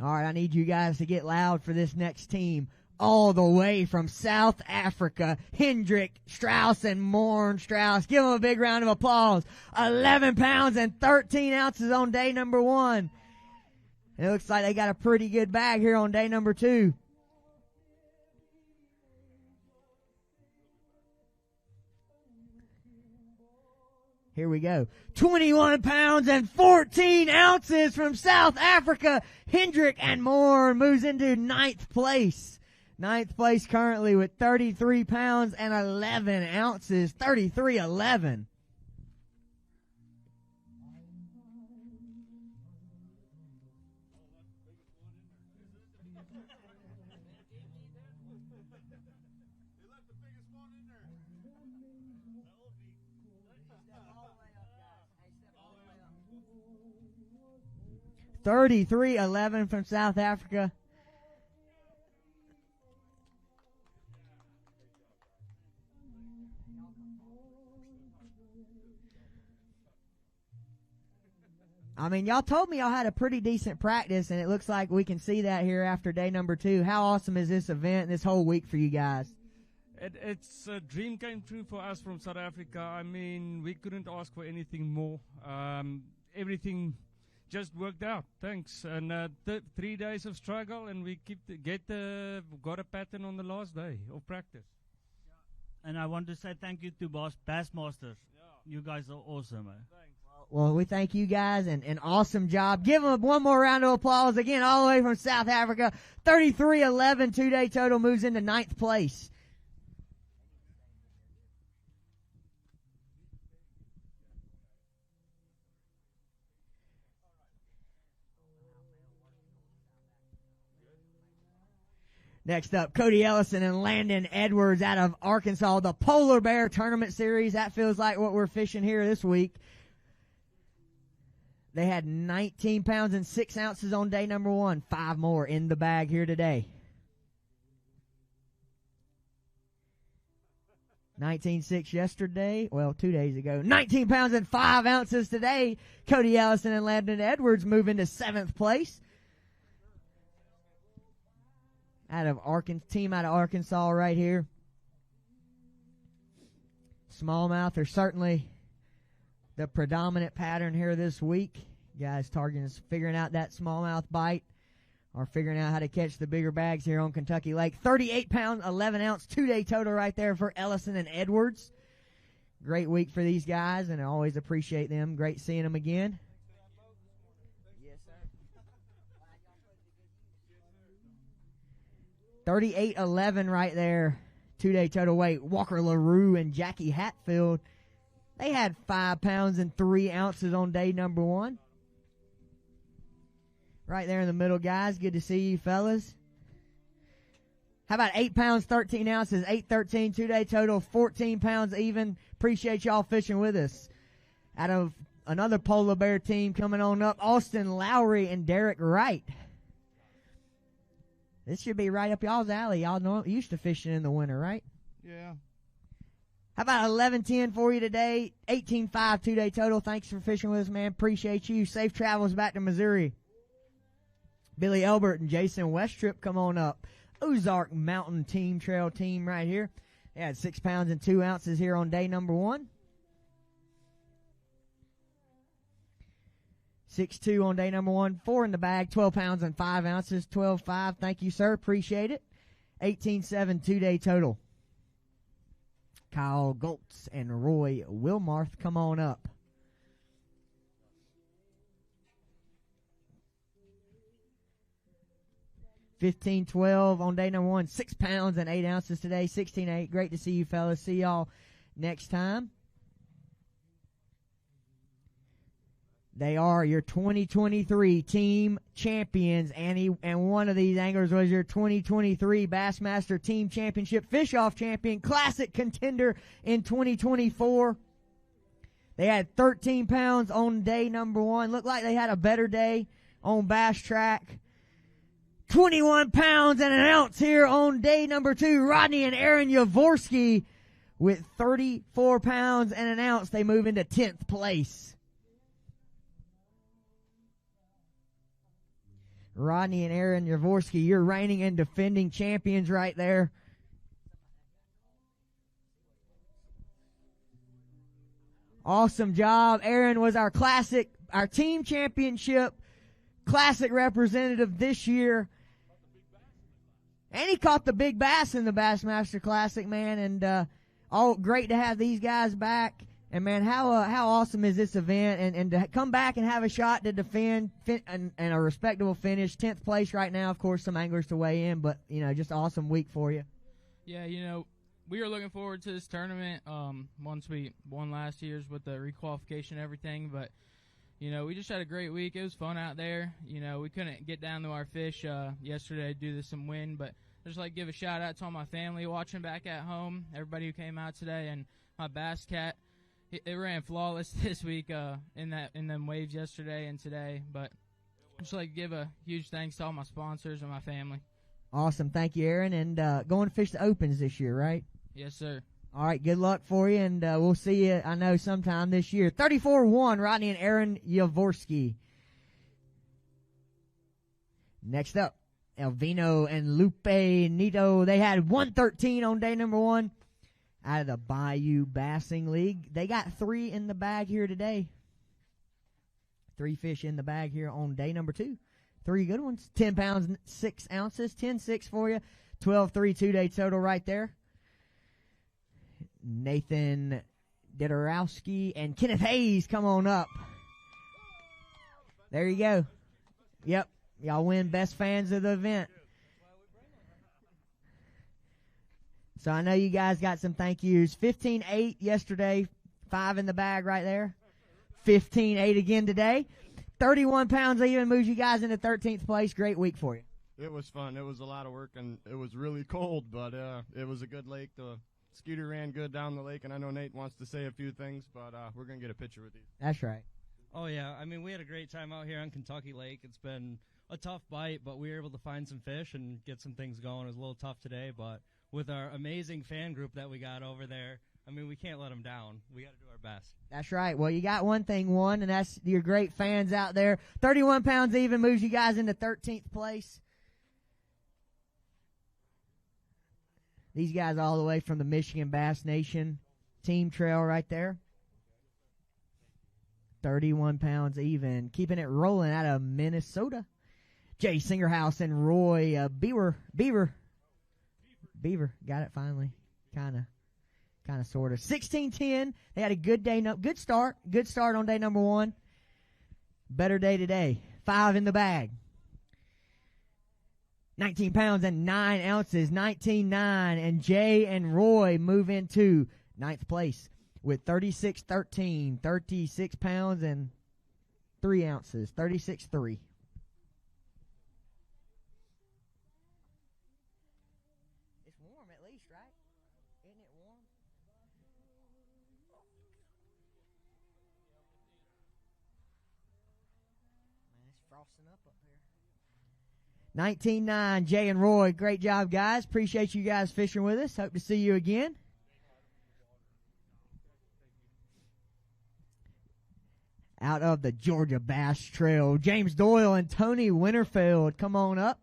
All right, I need you guys to get loud for this next team. All the way from South Africa, Hendrick, Strauss, and Morn Strauss. Give them a big round of applause. 11 pounds and 13 ounces on day number 1. It looks like they got a pretty good bag here on day number 2. Here we go. 21 pounds and 14 ounces from South Africa. Hendrick and Moore moves into 9th place. 9th place currently with 33 pounds and 11 ounces. 33.11. $33.11 from South Africa. I mean, y'all told me y'all had a pretty decent practice, and it looks like we can see that here after day number 2. How awesome is this event and this whole week for you guys? It's a dream came true for us from South Africa. I mean, we couldn't ask for anything more. Everything just worked out. Thanks. And 3 days of struggle, and we got a pattern on the last day of practice. And I want to say thank you to Bassmaster. You guys are awesome. Well, we thank you guys, and an awesome job. Give them one more round of applause. Again, all the way from South Africa. 33.11 2-day total moves into 9th place. Next up, Cody Ellison and Landon Edwards out of Arkansas. The Polar Bear Tournament Series. That feels like what we're fishing here this week. They had 19 pounds and 6 ounces on day number 1. 5 more in the bag here today. 19.6 yesterday. Well, 2 days ago. 19 pounds and 5 ounces today. Cody Ellison and Landon Edwards move into 7th place. Team out of Arkansas right here. Smallmouth are certainly the predominant pattern here this week. Guys targeting figuring out that smallmouth bite or figuring out how to catch the bigger bags here on Kentucky Lake. 38 pound, 11 ounce, 2-day total right there for Ellison and Edwards. Great week for these guys, and I always appreciate them. Great seeing them again. Yes, sir. 38-11 right there. 2-day total weight. Walker LaRue and Jackie Hatfield. They had 5 pounds and 3 ounces on day number 1. Right there in the middle, guys. Good to see you, fellas. How about 8 pounds, 13 ounces, 8-13, 2-day total, 14 pounds even. Appreciate y'all fishing with us. Out of another polar bear team coming on up, Austin Lowry and Derek Wright. This should be right up y'all's alley. Y'all know used to fishing in the winter, right? Yeah. How about 11-10 for you today? 18-5, 2-day total. Thanks for fishing with us, man. Appreciate you. Safe travels back to Missouri. Billy Elbert and Jason Westrip come on up. Ozark Mountain Team Trail team right here. They had 6 pounds and 2 ounces here on day number 1. 6-2 on day number 1. 4 in the bag, 12 pounds and 5 ounces. 12-5. Thank you, sir. Appreciate it. 18-7, 2-day total. Kyle Goltz and Roy Wilmarth come on up. $15-12 on day number 1. 6 pounds and 8 ounces today. 16-8. Great to see you, fellas. See y'all next time. They are your 2023 team champions, Annie, and one of these anglers was your 2023 Bassmaster Team Championship Fish-Off champion, classic contender in 2024. They had 13 pounds on day number 1. Looked like they had a better day on Bass Track. 21 pounds and an ounce here on day number 2. Rodney and Aaron Yavorsky with 34 pounds and an ounce. They move into 10th place. Rodney and Aaron Yavorsky, you're reigning and defending champions right there. Awesome job. Aaron was our team championship classic representative this year. And he caught the big bass in the Bassmaster Classic, man. And all great to have these guys back. And man, how awesome is this event? And to come back and have a shot to defend and a respectable finish. 10th place right now. Of course, some anglers to weigh in, but just an awesome week for you. Yeah, we were looking forward to this tournament. Once we won last year's with the requalification and everything, but we just had a great week. It was fun out there. We couldn't get down to our fish yesterday due to some wind, but just give a shout out to all my family watching back at home, everybody who came out today, and my Bass Cat. It ran flawless this week in them waves yesterday and today. But I'd just like to give a huge thanks to all my sponsors and my family. Awesome. Thank you, Aaron. And going to fish the Opens this year, right? Yes, sir. All right. Good luck for you, and we'll see you, I know, sometime this year. 34-1, Rodney and Aaron Yavorsky. Next up, Elvino and Lupe Nito. They had 113 on day number 1. Out of the Bayou Bassing League. They got 3 in the bag here today. 3 fish in the bag here on day number 2. 3 good ones. 10 pounds, 6 ounces. 10-6 for you. 12-3, 2-day total right there. Nathan Didorowski and Kenneth Hayes come on up. There you go. Yep. Y'all win best fans of the event. So I know you guys got some thank yous. 15-8 yesterday, 5 in the bag right there. 15-8 again today. 31 pounds even moves you guys into 13th place. Great week for you. It was fun. It was a lot of work, and it was really cold, but it was a good lake. The scooter ran good down the lake, and I know Nate wants to say a few things, but we're going to get a picture with you. That's right. Oh, yeah. I mean, we had a great time out here on Kentucky Lake. It's been a tough bite, but we were able to find some fish and get some things going. It was a little tough today, but with our amazing fan group that we got over there, I mean, we can't let them down. We got to do our best. That's right. Well, you got one thing won, and that's your great fans out there. 31 pounds even moves you guys into 13th place. These guys all the way from the Michigan Bass Nation team trail right there. 31 pounds even. Keeping it rolling out of Minnesota. Jay Singerhouse and Roy Beaver. Got it finally. Kind of, sort of. 16-10. They had a good day. Good start. Good start on day number 1. Better day today. 5 in the bag. 19 pounds and 9 ounces, 19-9, and Jay and Roy move into 9th place with 36-13, 36 pounds and 3 ounces, 36-3. It's warm at least, right? Isn't it warm? Man, it's frosting up here. 19-9, Jay and Roy. Great job, guys. Appreciate you guys fishing with us. Hope to see you again. Out of the Georgia Bass Trail, James Doyle and Tony Winterfeld. Come on up.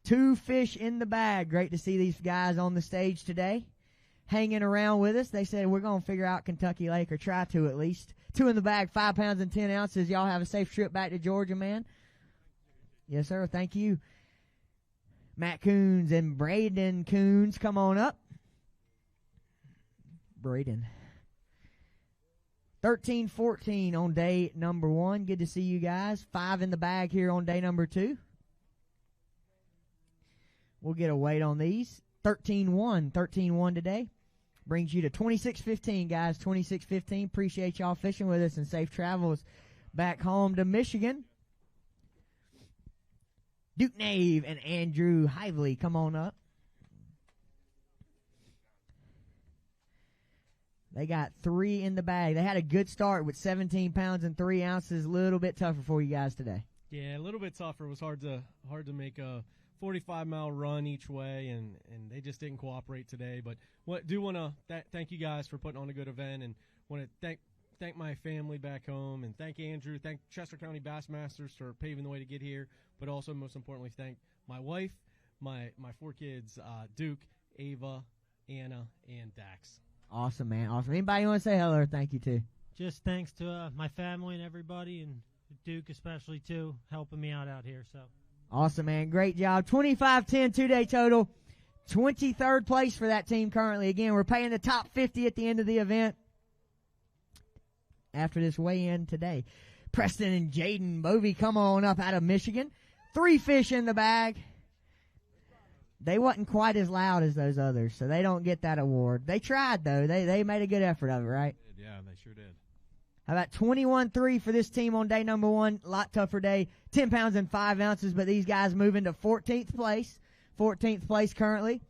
2 fish in the bag. Great to see these guys on the stage today, hanging around with us. They said we're going to figure out Kentucky Lake, or try to at least. 2 in the bag, 5 pounds and 10 ounces. Y'all have a safe trip back to Georgia, man. Yes, sir. Thank you. Matt Coons and Braden Coons, come on up. Braden. 13-14 on day number 1. Good to see you guys. 5 in the bag here on day number 2. We'll get a weight on these. 13-1. 13-1 today. Brings you to 26-15, guys. 26-15. Appreciate y'all fishing with us, and safe travels back home to Michigan. Duke Nave and Andrew Hively, come on up. They got 3 in the bag. They had a good start with 17 pounds and 3 ounces. A little bit tougher for you guys today. Yeah, a little bit tougher. It was hard to make a 45-mile run each way, and they just didn't cooperate today. But do want to thank you guys for putting on a good event, and want to thank my family back home, and thank Andrew, thank Chester County Bassmasters for paving the way to get here, but also most importantly thank my wife, my 4 kids, Duke, Ava, Anna, and Dax. Awesome, man. Awesome. Anybody want to say hello or thank you to? Just thanks to my family and everybody, and Duke especially too, helping me out here. So awesome, man. Great job. 25-10 2-day total. 23rd place for that team currently. Again, we're paying the top 50 at the end of the event after this weigh-in today. Preston and Jaden Bovey, come on up out of Michigan. 3 fish in the bag. They wasn't quite as loud as those others, so they don't get that award. They tried, though. They made a good effort of it, right? Yeah, they sure did. How about 21-3 for this team on day number 1? A lot tougher day. 10 pounds and 5 ounces, but these guys move into 14th place. 14th place currently.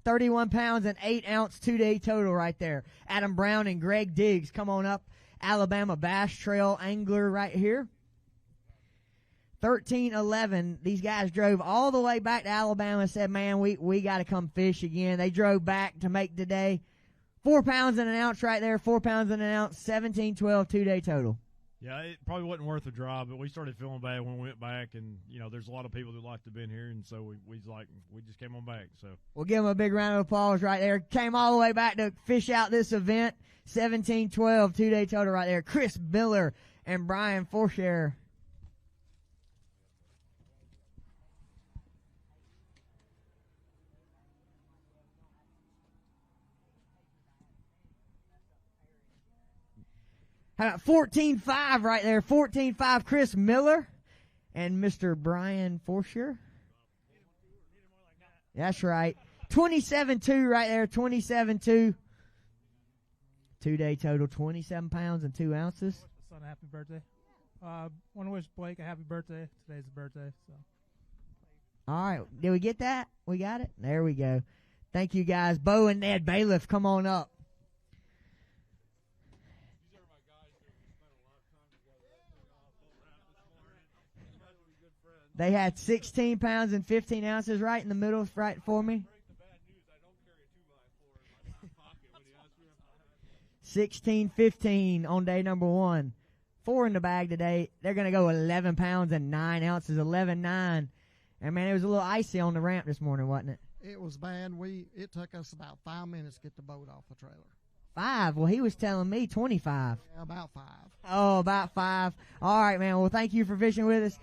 31 pounds and 8 ounce 2-day total right there. Adam Brown and Greg Diggs, come on up. Alabama Bass Trail angler right here. 13-11. These guys drove all the way back to Alabama and said, man, we got to come fish again. They drove back to make the day. 4 pounds and an ounce right there. 4 pounds and an ounce. 17-12 2-day total. Yeah, it probably wasn't worth the drive, but we started feeling bad when we went back, and there's a lot of people that like to have been here, and so we just came on back. So we'll give them a big round of applause right there. Came all the way back to fish out this event. 17-12 2-day total right there. Chris Miller and Brian Forshair. How about 14-5 right there? 14-5 Chris Miller and Mr. Brian Forshair. That's right. 27-2 right there. 27-2. 2-day total, 27 pounds and 2 ounces. Son, a happy birthday. Want to wish Blake a happy birthday. Today's his birthday. So. All right. Did we get that? We got it? There we go. Thank you, guys. Bo and Ned Bailiff, come on up. They had 16 pounds and 15 ounces right in the middle, right for me. 16-15 on day number 1. 4 in the bag today. They're going to go 11 pounds and 9 ounces, 11-9. And, man, it was a little icy on the ramp this morning, wasn't it? It was bad. It took us about 5 minutes to get the boat off the trailer. 5? Well, he was telling me 25. Yeah, about 5. Oh, about 5. All right, man. Well, thank you for fishing with us.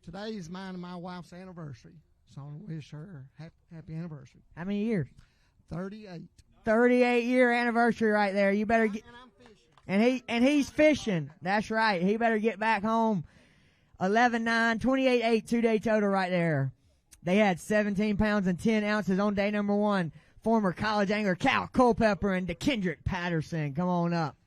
Today's mine and my wife's anniversary, so I want to wish her happy anniversary. How many years? 38. 38-year anniversary right there. You better get. And he's fishing. That's right. He better get back home 11-9, 28-8, 2-day total right there. They had 17 pounds and 10 ounces on day number 1. Former college angler Cal Culpepper and DeKendrick Patterson. Come on up.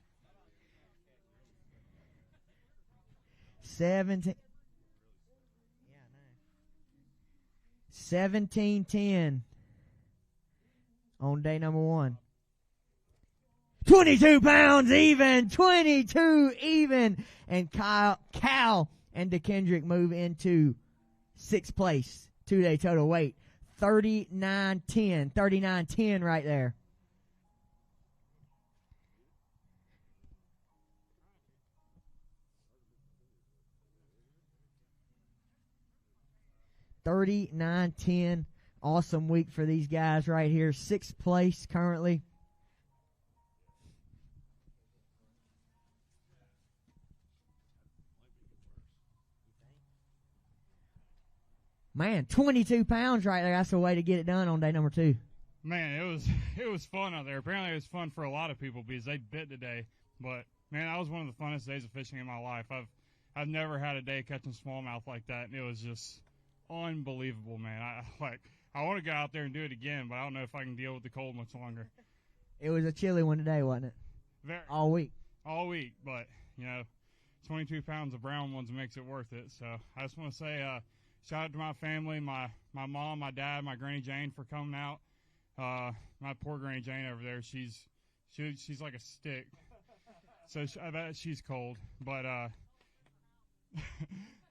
17-10 on day number 1. 22 pounds even, 22 even. And Cal and DeKendrick move into 6th place. 2-day total weight. 39-10. 39-10 right there. $39-10. Awesome week for these guys right here. 6th place currently. Man, 22 pounds right there. That's the way to get it done on day number 2. Man, it was fun out there. Apparently, it was fun for a lot of people because they bit today. But man, that was one of the funnest days of fishing in my life. I've never had a day catching smallmouth like that, and it was just unbelievable, man. I want to go out there and do it again, but I don't know if I can deal with the cold much longer. It was a chilly one today, wasn't it? All week. All week, but 22 pounds of brown ones makes it worth it. So I just want to say shout out to my family, my mom, my dad, my Granny Jane for coming out. My poor Granny Jane over there, she's like a stick. So I bet she's cold. But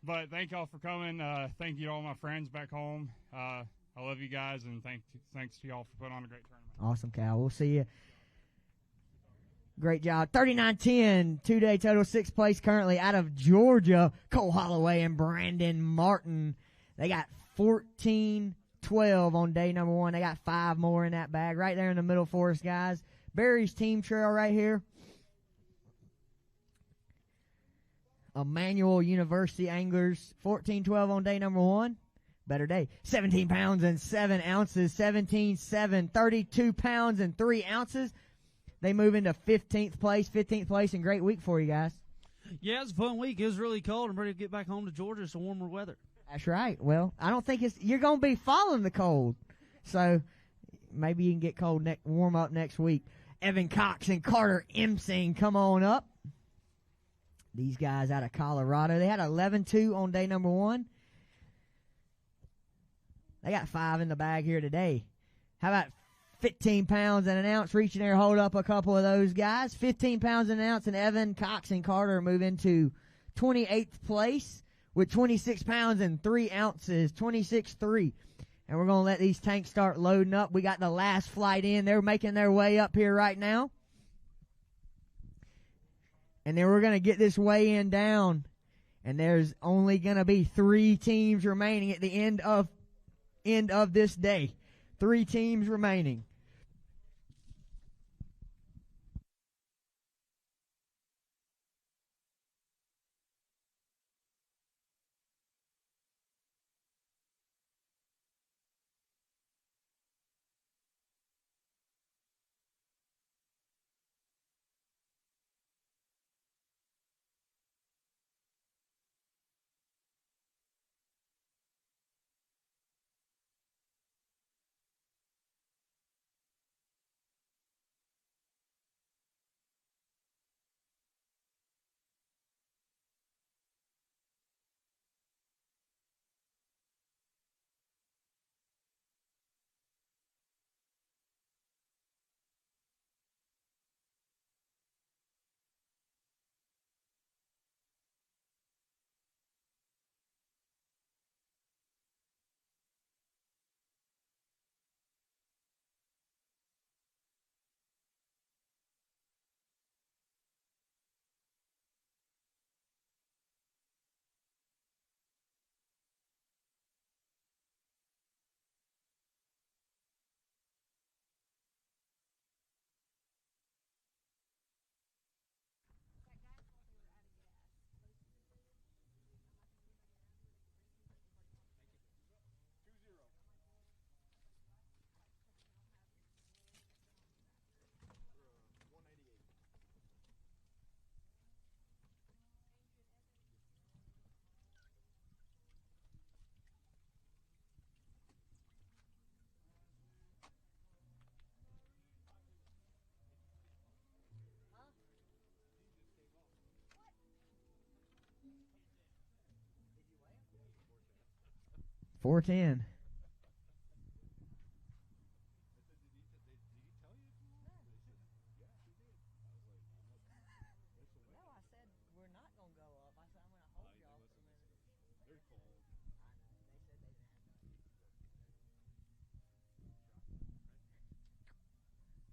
but thank y'all for coming. Thank you to all my friends back home. I love you guys, and thanks to y'all for putting on a great tournament. Awesome, Cal. We'll see you. Great job. 39-10, 2-day total, 6th place currently out of Georgia. Cole Holloway and Brandon Martin. They got 14-12 on day number 1. They got 5 more in that bag right there in the middle for us, guys. Barry's Team Trail right here. Emmanuel University Anglers, 14-12 on day number 1. Better day. 17 pounds and 7 ounces. 17-7, 32 pounds and 3 ounces. They move into 15th place. 15th place and great week for you guys. Yeah, it's a fun week. It was really cold. I'm ready to get back home to Georgia. It's warmer weather. That's right. Well, I don't think you're going to be following the cold. So maybe you can get cold, warm up next week. Evan Cox and Carter Emsing, come on up. These guys out of Colorado. They had 11-2 on day number 1. They got 5 in the bag here today. How about 15 pounds and an ounce? Reach in there, hold up a couple of those guys. 15 pounds and an ounce, and Evan, Cox, and Carter move into 28th place with 26 pounds and 3 ounces, 26-3. And we're going to let these tanks start loading up. We got the last flight in. They're making their way up here right now. And then we're going to get this weigh-in down. And there's only going to be 3 teams remaining at the end of this day. 3 teams remaining. 410.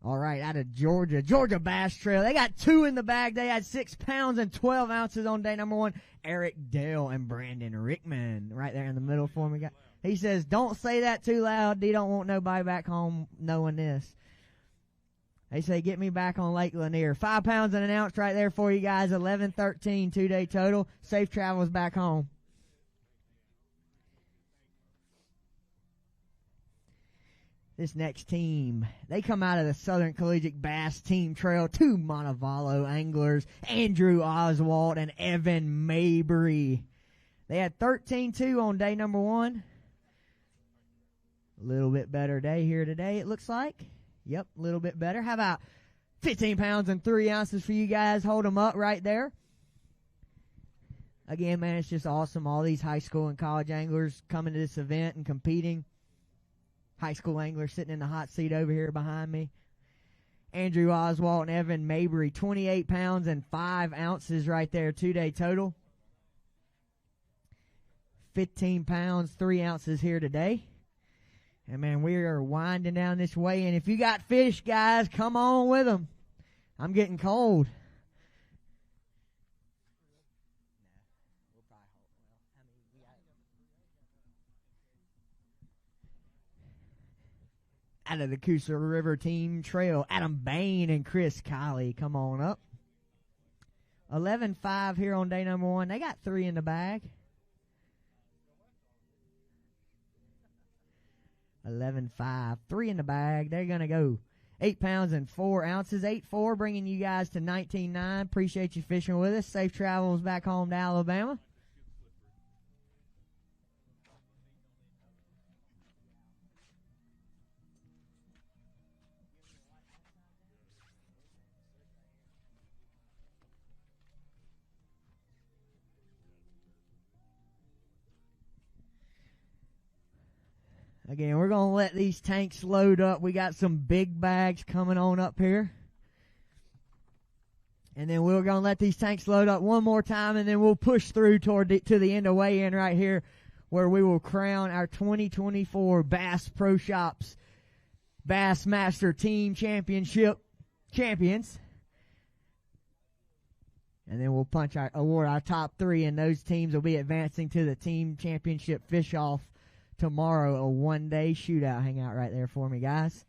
All right, out of Georgia Bass Trail. They got 2 in the bag. They had 6 pounds and 12 ounces on day number 1. Eric Dale and Brandon Rickman right there in the middle for me. He says, don't say that too loud. He don't want nobody back home knowing this. They say, get me back on Lake Lanier. 5 pounds and an ounce right there for you guys. 11-13 2-day total. Safe travels back home. This next team, they come out of the Southern Collegiate Bass Team Trail. 2 Montevallo anglers, Andrew Oswald and Evan Mabry. They had 13-2 on day number 1. A little bit better day here today, it looks like. Yep, a little bit better. How about 15 pounds and 3 ounces for you guys? Hold them up right there. Again, man, it's just awesome. All these high school and college anglers coming to this event and competing. High school angler sitting in the hot seat over here behind me. Andrew Oswald and Evan Mabry, 28 pounds and 5 ounces right there, 2-day total. 15 pounds, 3 ounces here today. And, man, we are winding down this way. And if you got fish, guys, come on with them. I'm getting cold. Out of the Coosa River Team Trail, Adam Bain and Chris Kiley, come on up. 11-5 here on day number 1. They got 3 in the bag. 11-5, 3 in the bag. They're going to go 8 pounds and 4 ounces. 8-4, bringing you guys to 19-9. Appreciate you fishing with us. Safe travels back home to Alabama. Again, we're going to let these tanks load up. We got some big bags coming on up here. And then we're going to let these tanks load up one more time, and then we'll push through to the end of weigh-in right here, where we will crown our 2024 Bass Pro Shops Bassmaster Team Championship champions. And then we'll award our top 3, and those teams will be advancing to the Team Championship Fish-Off tomorrow, a one-day shootout. Hang out right there for me, guys.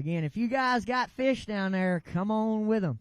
Again, if you guys got fish down there, come on with them.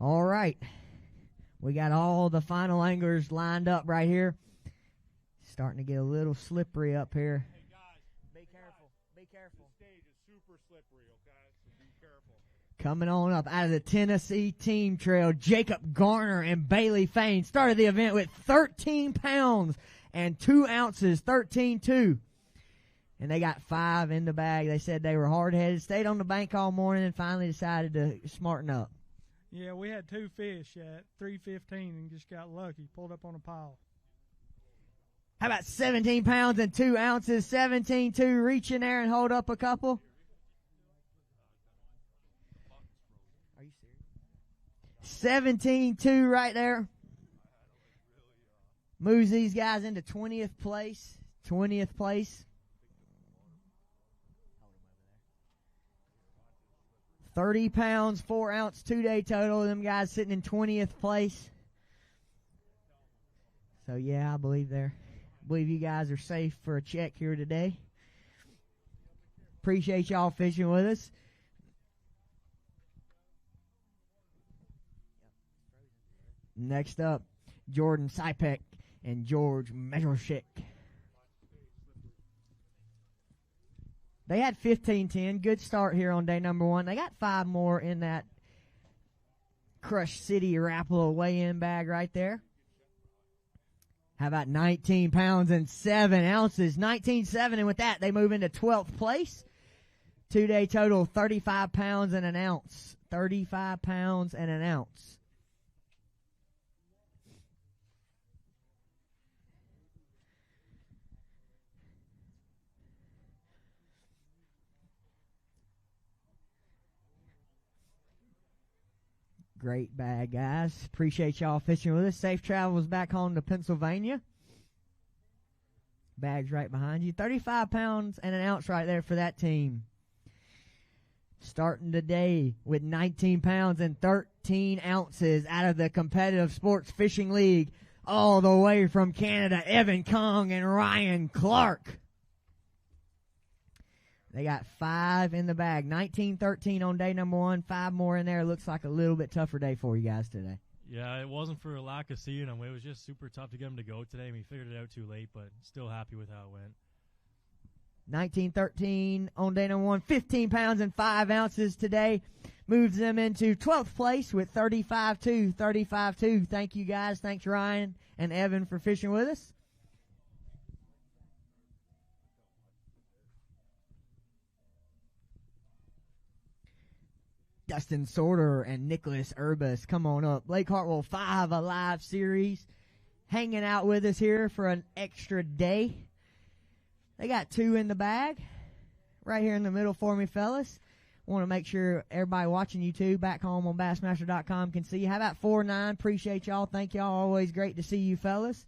All right. We got all the final anglers lined up right here. Starting to get a little slippery up here. Hey guys, be careful. Be careful. The stage is super slippery, okay? So be careful. Coming on up out of the Tennessee Team Trail, Jacob Garner and Bailey Fain started the event with 13 pounds and 2 ounces, 13.2. And they got 5 in the bag. They said they were hard-headed, stayed on the bank all morning, and finally decided to smarten up. Yeah, we had 2 fish at 3:15 and just got lucky. Pulled up on a pile. How about 17 pounds and 2 ounces, 17.2. Reach in there and hold up a couple. Are you serious? 17.2 right there. Moves these guys into 20th place. 20th place. 30 pounds, 4 ounce, 2-day total. Them guys sitting in 20th place. So, yeah, I believe you guys are safe for a check here today. Appreciate y'all fishing with us. Next up, Jordan Sipek and George Metrosik. They had 15-10. Good start here on day number 1. They got 5 more in that Crush City Rapala weigh-in bag right there. How about 19 pounds and 7 ounces? 19.7, and with that, they move into 12th place. 2-day total, 35 pounds and an ounce. 35 pounds and an ounce. Great bag, guys. Appreciate y'all fishing with us. Safe travels back home to Pennsylvania. Bag's right behind you. 35 pounds and an ounce right there for that team. Starting today with 19 pounds and 13 ounces out of the Competitive Sports Fishing League, all the way from Canada, Evan Kong and Ryan Clark. They got 5 in the bag. 19-13 on day number 1. 5 more in there. Looks like a little bit tougher day for you guys today. Yeah, it wasn't for a lack of seeing them. It was just super tough to get them to go today. We figured it out too late, but still happy with how it went. 19-13 on day number 1. 15 pounds and 5 ounces today. Moves them into 12th place with 35-2. 35-2. Thank you guys. Thanks Ryan and Evan for fishing with us. Dustin Sorter and Nicholas Urbas, come on up. Lake Hartwell 5 Alive Series, hanging out with us here for an extra day. They got 2 in the bag, right here in the middle for me, fellas. Want to make sure everybody watching YouTube back home on Bassmaster.com can see you. How about 4-9? Appreciate y'all. Thank y'all. Always great to see you, fellas.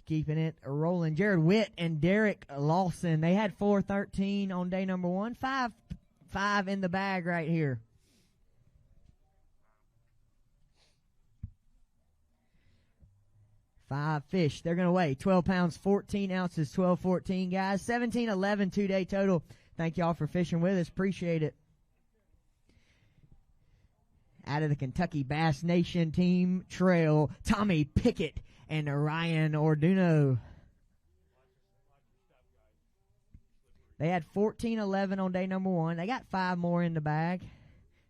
Keeping it rolling. Jared Witt and Derek Lawson. They had 4-13 on day number 1. 5 in the bag right here. Five fish. They're going to weigh 12 pounds, 14 ounces, 12-14, guys. 17-11 two-day total. Thank y'all for fishing with us. Appreciate it. Out of the Kentucky Bass Nation Team Trail, Tommy Pickett and Ryan Orduno. They had 14-11 on day number 1. They got 5 more in the bag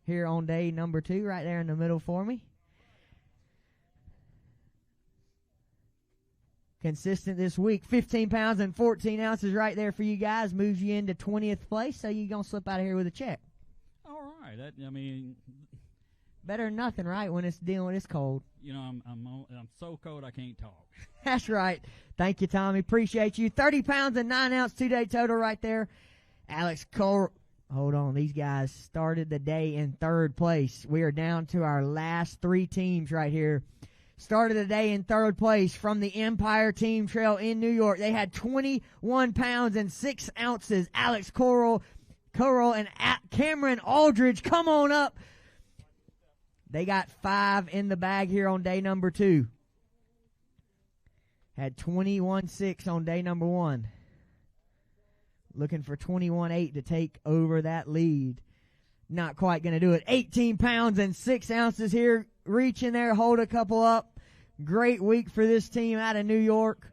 here on day number 2, right there in the middle for me. Consistent this week. 15 pounds and 14 ounces right there for you guys. Moves you into 20th place, so you're going to slip out of here with a check. All right. I mean, better than nothing, right, when it's dealing with this cold. You know, I'm so cold I can't talk. That's right. Thank you, Tommy. Appreciate you. 30 pounds and 9 ounce two-day total right there. Alex Cole. Hold on. These guys started the day in 3rd place. We are down to our last 3 teams right here. Started the day in 3rd place from the Empire Team Trail in New York. They had 21 pounds and 6 ounces. Alex Coral and Cameron Aldridge, come on up. They got 5 in the bag here on day number 2. Had 21-6 on day number 1. Looking for 21-8 to take over that lead. Not quite going to do it. 18 pounds and 6 ounces here. Reach in there, hold a couple up. Great week for this team out of New York.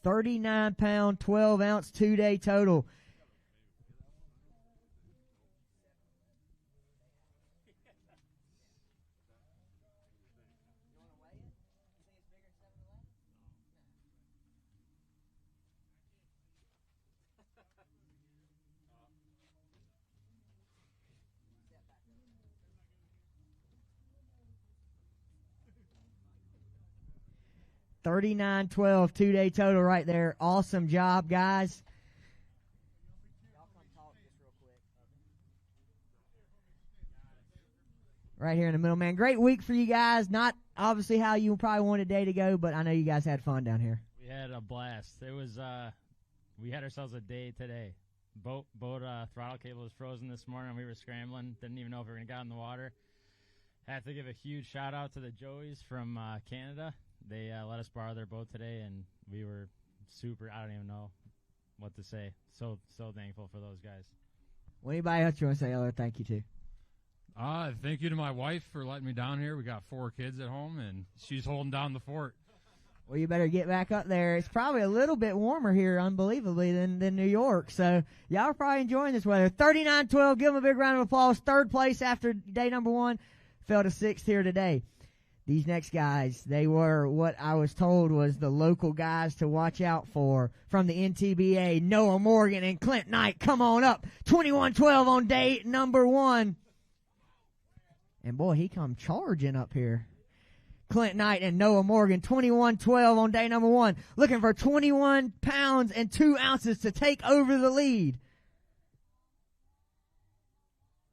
39-pound, 12-ounce, two-day total. $39.12 two-day total right there. Awesome job, guys. Right here in the middle, man. Great week for you guys. Not obviously how you probably wanted a day to go, but I know you guys had fun down here. We had a blast. It was we had ourselves a day today. Boat throttle cable was frozen this morning. We were scrambling. Didn't even know if we were going to get in the water. Have to give a huge shout out to the Joeys from Canada. They let us borrow their boat today, and we were super. I don't even know what to say. So thankful for those guys. Well, anybody else you want to say other thank you to? Thank you to my wife for letting me down here. We got 4 kids at home, and she's holding down the fort. Well, you better get back up there. It's probably a little bit warmer here, unbelievably, than New York. So y'all are probably enjoying this weather. 39-12. Give them a big round of applause. 3rd place after day number 1. Fell to 6th here today. These next guys, they were what I was told was the local guys to watch out for from the NTBA. Noah Morgan and Clint Knight, come on up. 21-12 on day number 1. And boy, he come charging up here. Clint Knight and Noah Morgan, 21-12 on day number 1. Looking for 21 pounds and 2 ounces to take over the lead.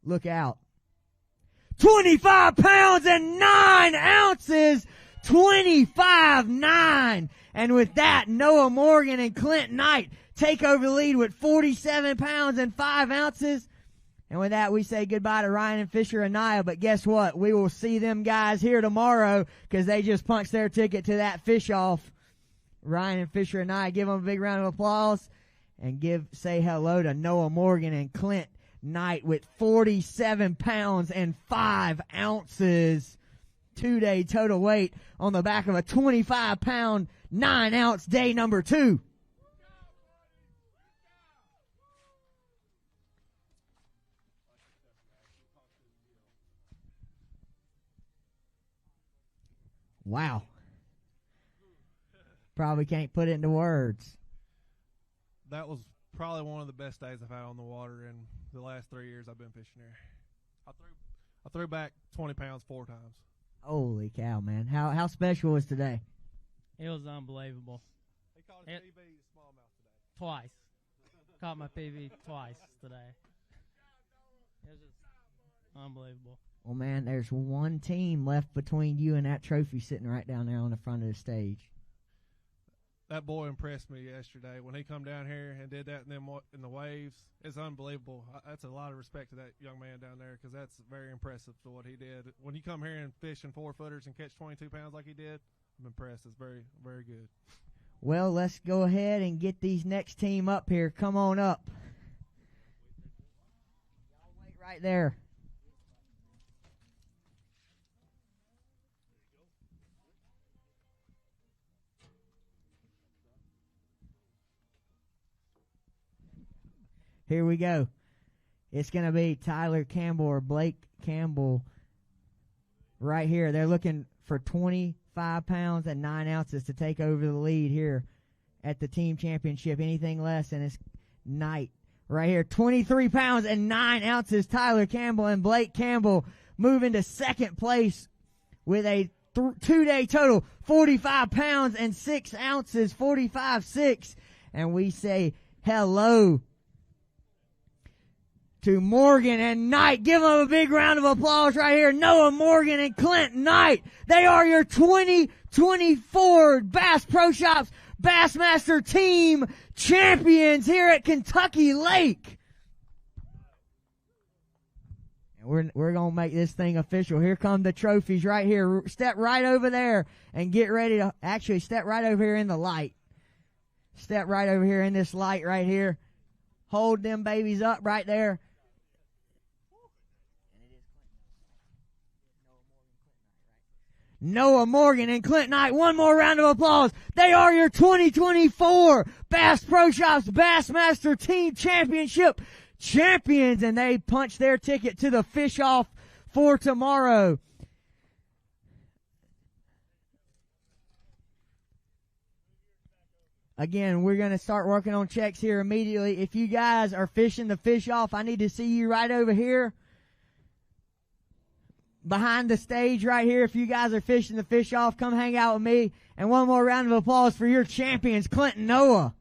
Look out. 25 pounds and 9 ounces. 25-9. And with that, Noah Morgan and Clint Knight take over the lead with 47 pounds and 5 ounces. And with that, we say goodbye to Ryan and Fisher and Nia. But guess what? We will see them guys here tomorrow because they just punched their ticket to that fish off. Ryan and Fisher and Nia, give them a big round of applause and say hello to Noah Morgan and Clint Knight with 47 pounds and 5 ounces. 2-day total weight on the back of a 25-pound, 9-ounce day number 2. Wow. Probably can't put it into words. That was probably one of the best days I've had on the water in the last 3 years I've been fishing here. I threw back 20 pounds 4 times. Holy cow, man. How special was today? It was unbelievable. He caught his PB smallmouth today. Twice. Caught my PB twice today. It was just unbelievable. Well, man, there's one team left between you and that trophy sitting right down there on the front of the stage. That boy impressed me yesterday when he come down here and did that in the waves. It's unbelievable. That's a lot of respect to that young man down there because that's very impressive to what he did. When you come here and fish in 4-footers and catch 22 pounds like he did, I'm impressed. It's very, very good. Well, let's go ahead and get these next team up here. Come on up. Y'all wait right there. Here we go. It's going to be Tyler Campbell or Blake Campbell right here. They're looking for 25 pounds and 9 ounces to take over the lead here at the team championship. Anything less, and it's Knight right here. 23 pounds and 9 ounces. Tyler Campbell and Blake Campbell move into second place with a 2-day total, 45 pounds and 6 ounces, 45.6. And we say hello to Morgan and Knight. Give them a big round of applause right here. Noah Morgan and Clint Knight. They are your 2024 Bass Pro Shops Bassmaster Team Champions here at Kentucky Lake. And we're going to make this thing official. Here come the trophies right here. Step right over there and get ready to actually step right over here in the light. Step right over here in this light right here. Hold them babies up right there. Noah Morgan and Clint Knight. One more round of applause. They are your 2024 Bass Pro Shops Bassmaster Team Championship champions, and they punch their ticket to the fish off for tomorrow. Again, we're going to start working on checks here immediately. If you guys are fishing the fish off, I need to see you right over here behind the stage right here. If you guys are fishing the fish off, come hang out with me. And one more round of applause for your champions, Clint and Noah.